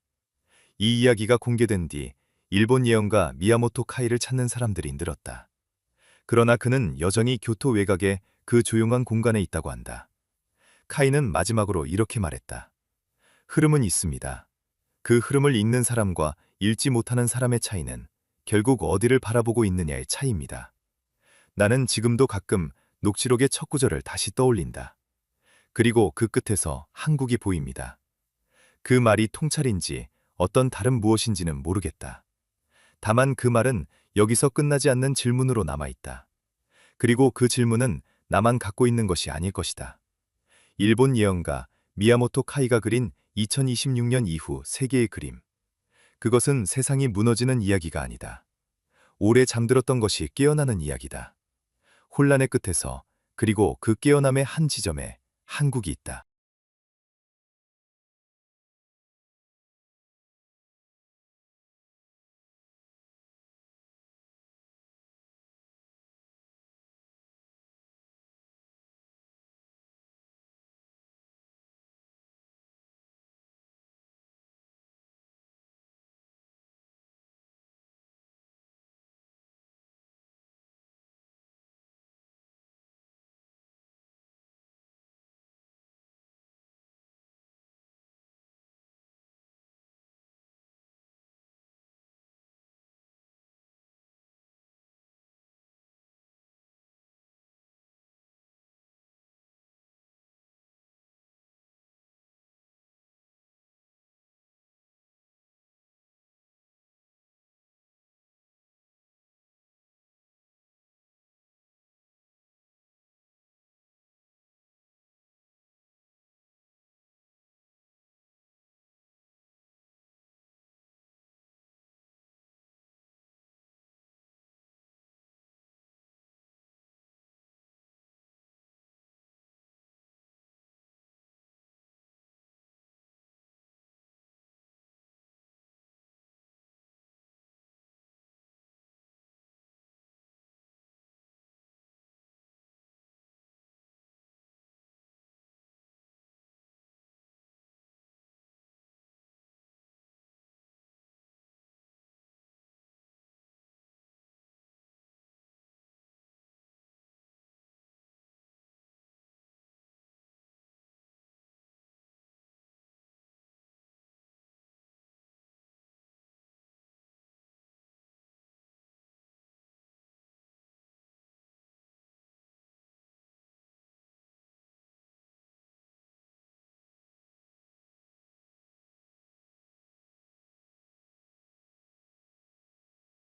S2: 이 이야기가 공개된 뒤 일본 예언가 미야모토 카이를 찾는 사람들이 늘었다. 그러나 그는 여전히 교토 외곽의 그 조용한 공간에 있다고 한다. 카이는 마지막으로 이렇게 말했다. 흐름은 있습니다. 그 흐름을 읽는 사람과 읽지 못하는 사람의 차이는 결국 어디를 바라보고 있느냐의 차이입니다. 나는 지금도 가끔 녹취록의 첫 구절을 다시 떠올린다. 그리고 그 끝에서 한국이 보입니다. 그 말이 통찰인지 어떤 다른 무엇인지는 모르겠다. 다만 그 말은 여기서 끝나지 않는 질문으로 남아있다. 그리고 그 질문은 나만 갖고 있는 것이 아닐 것이다. 일본 예언가 미야모토 카이가 그린 2026년 이후 세계의 그림. 그것은 세상이 무너지는 이야기가 아니다. 오래 잠들었던 것이 깨어나는 이야기다. 혼란의 끝에서 그리고 그 깨어남의 한 지점에 한국이 있다.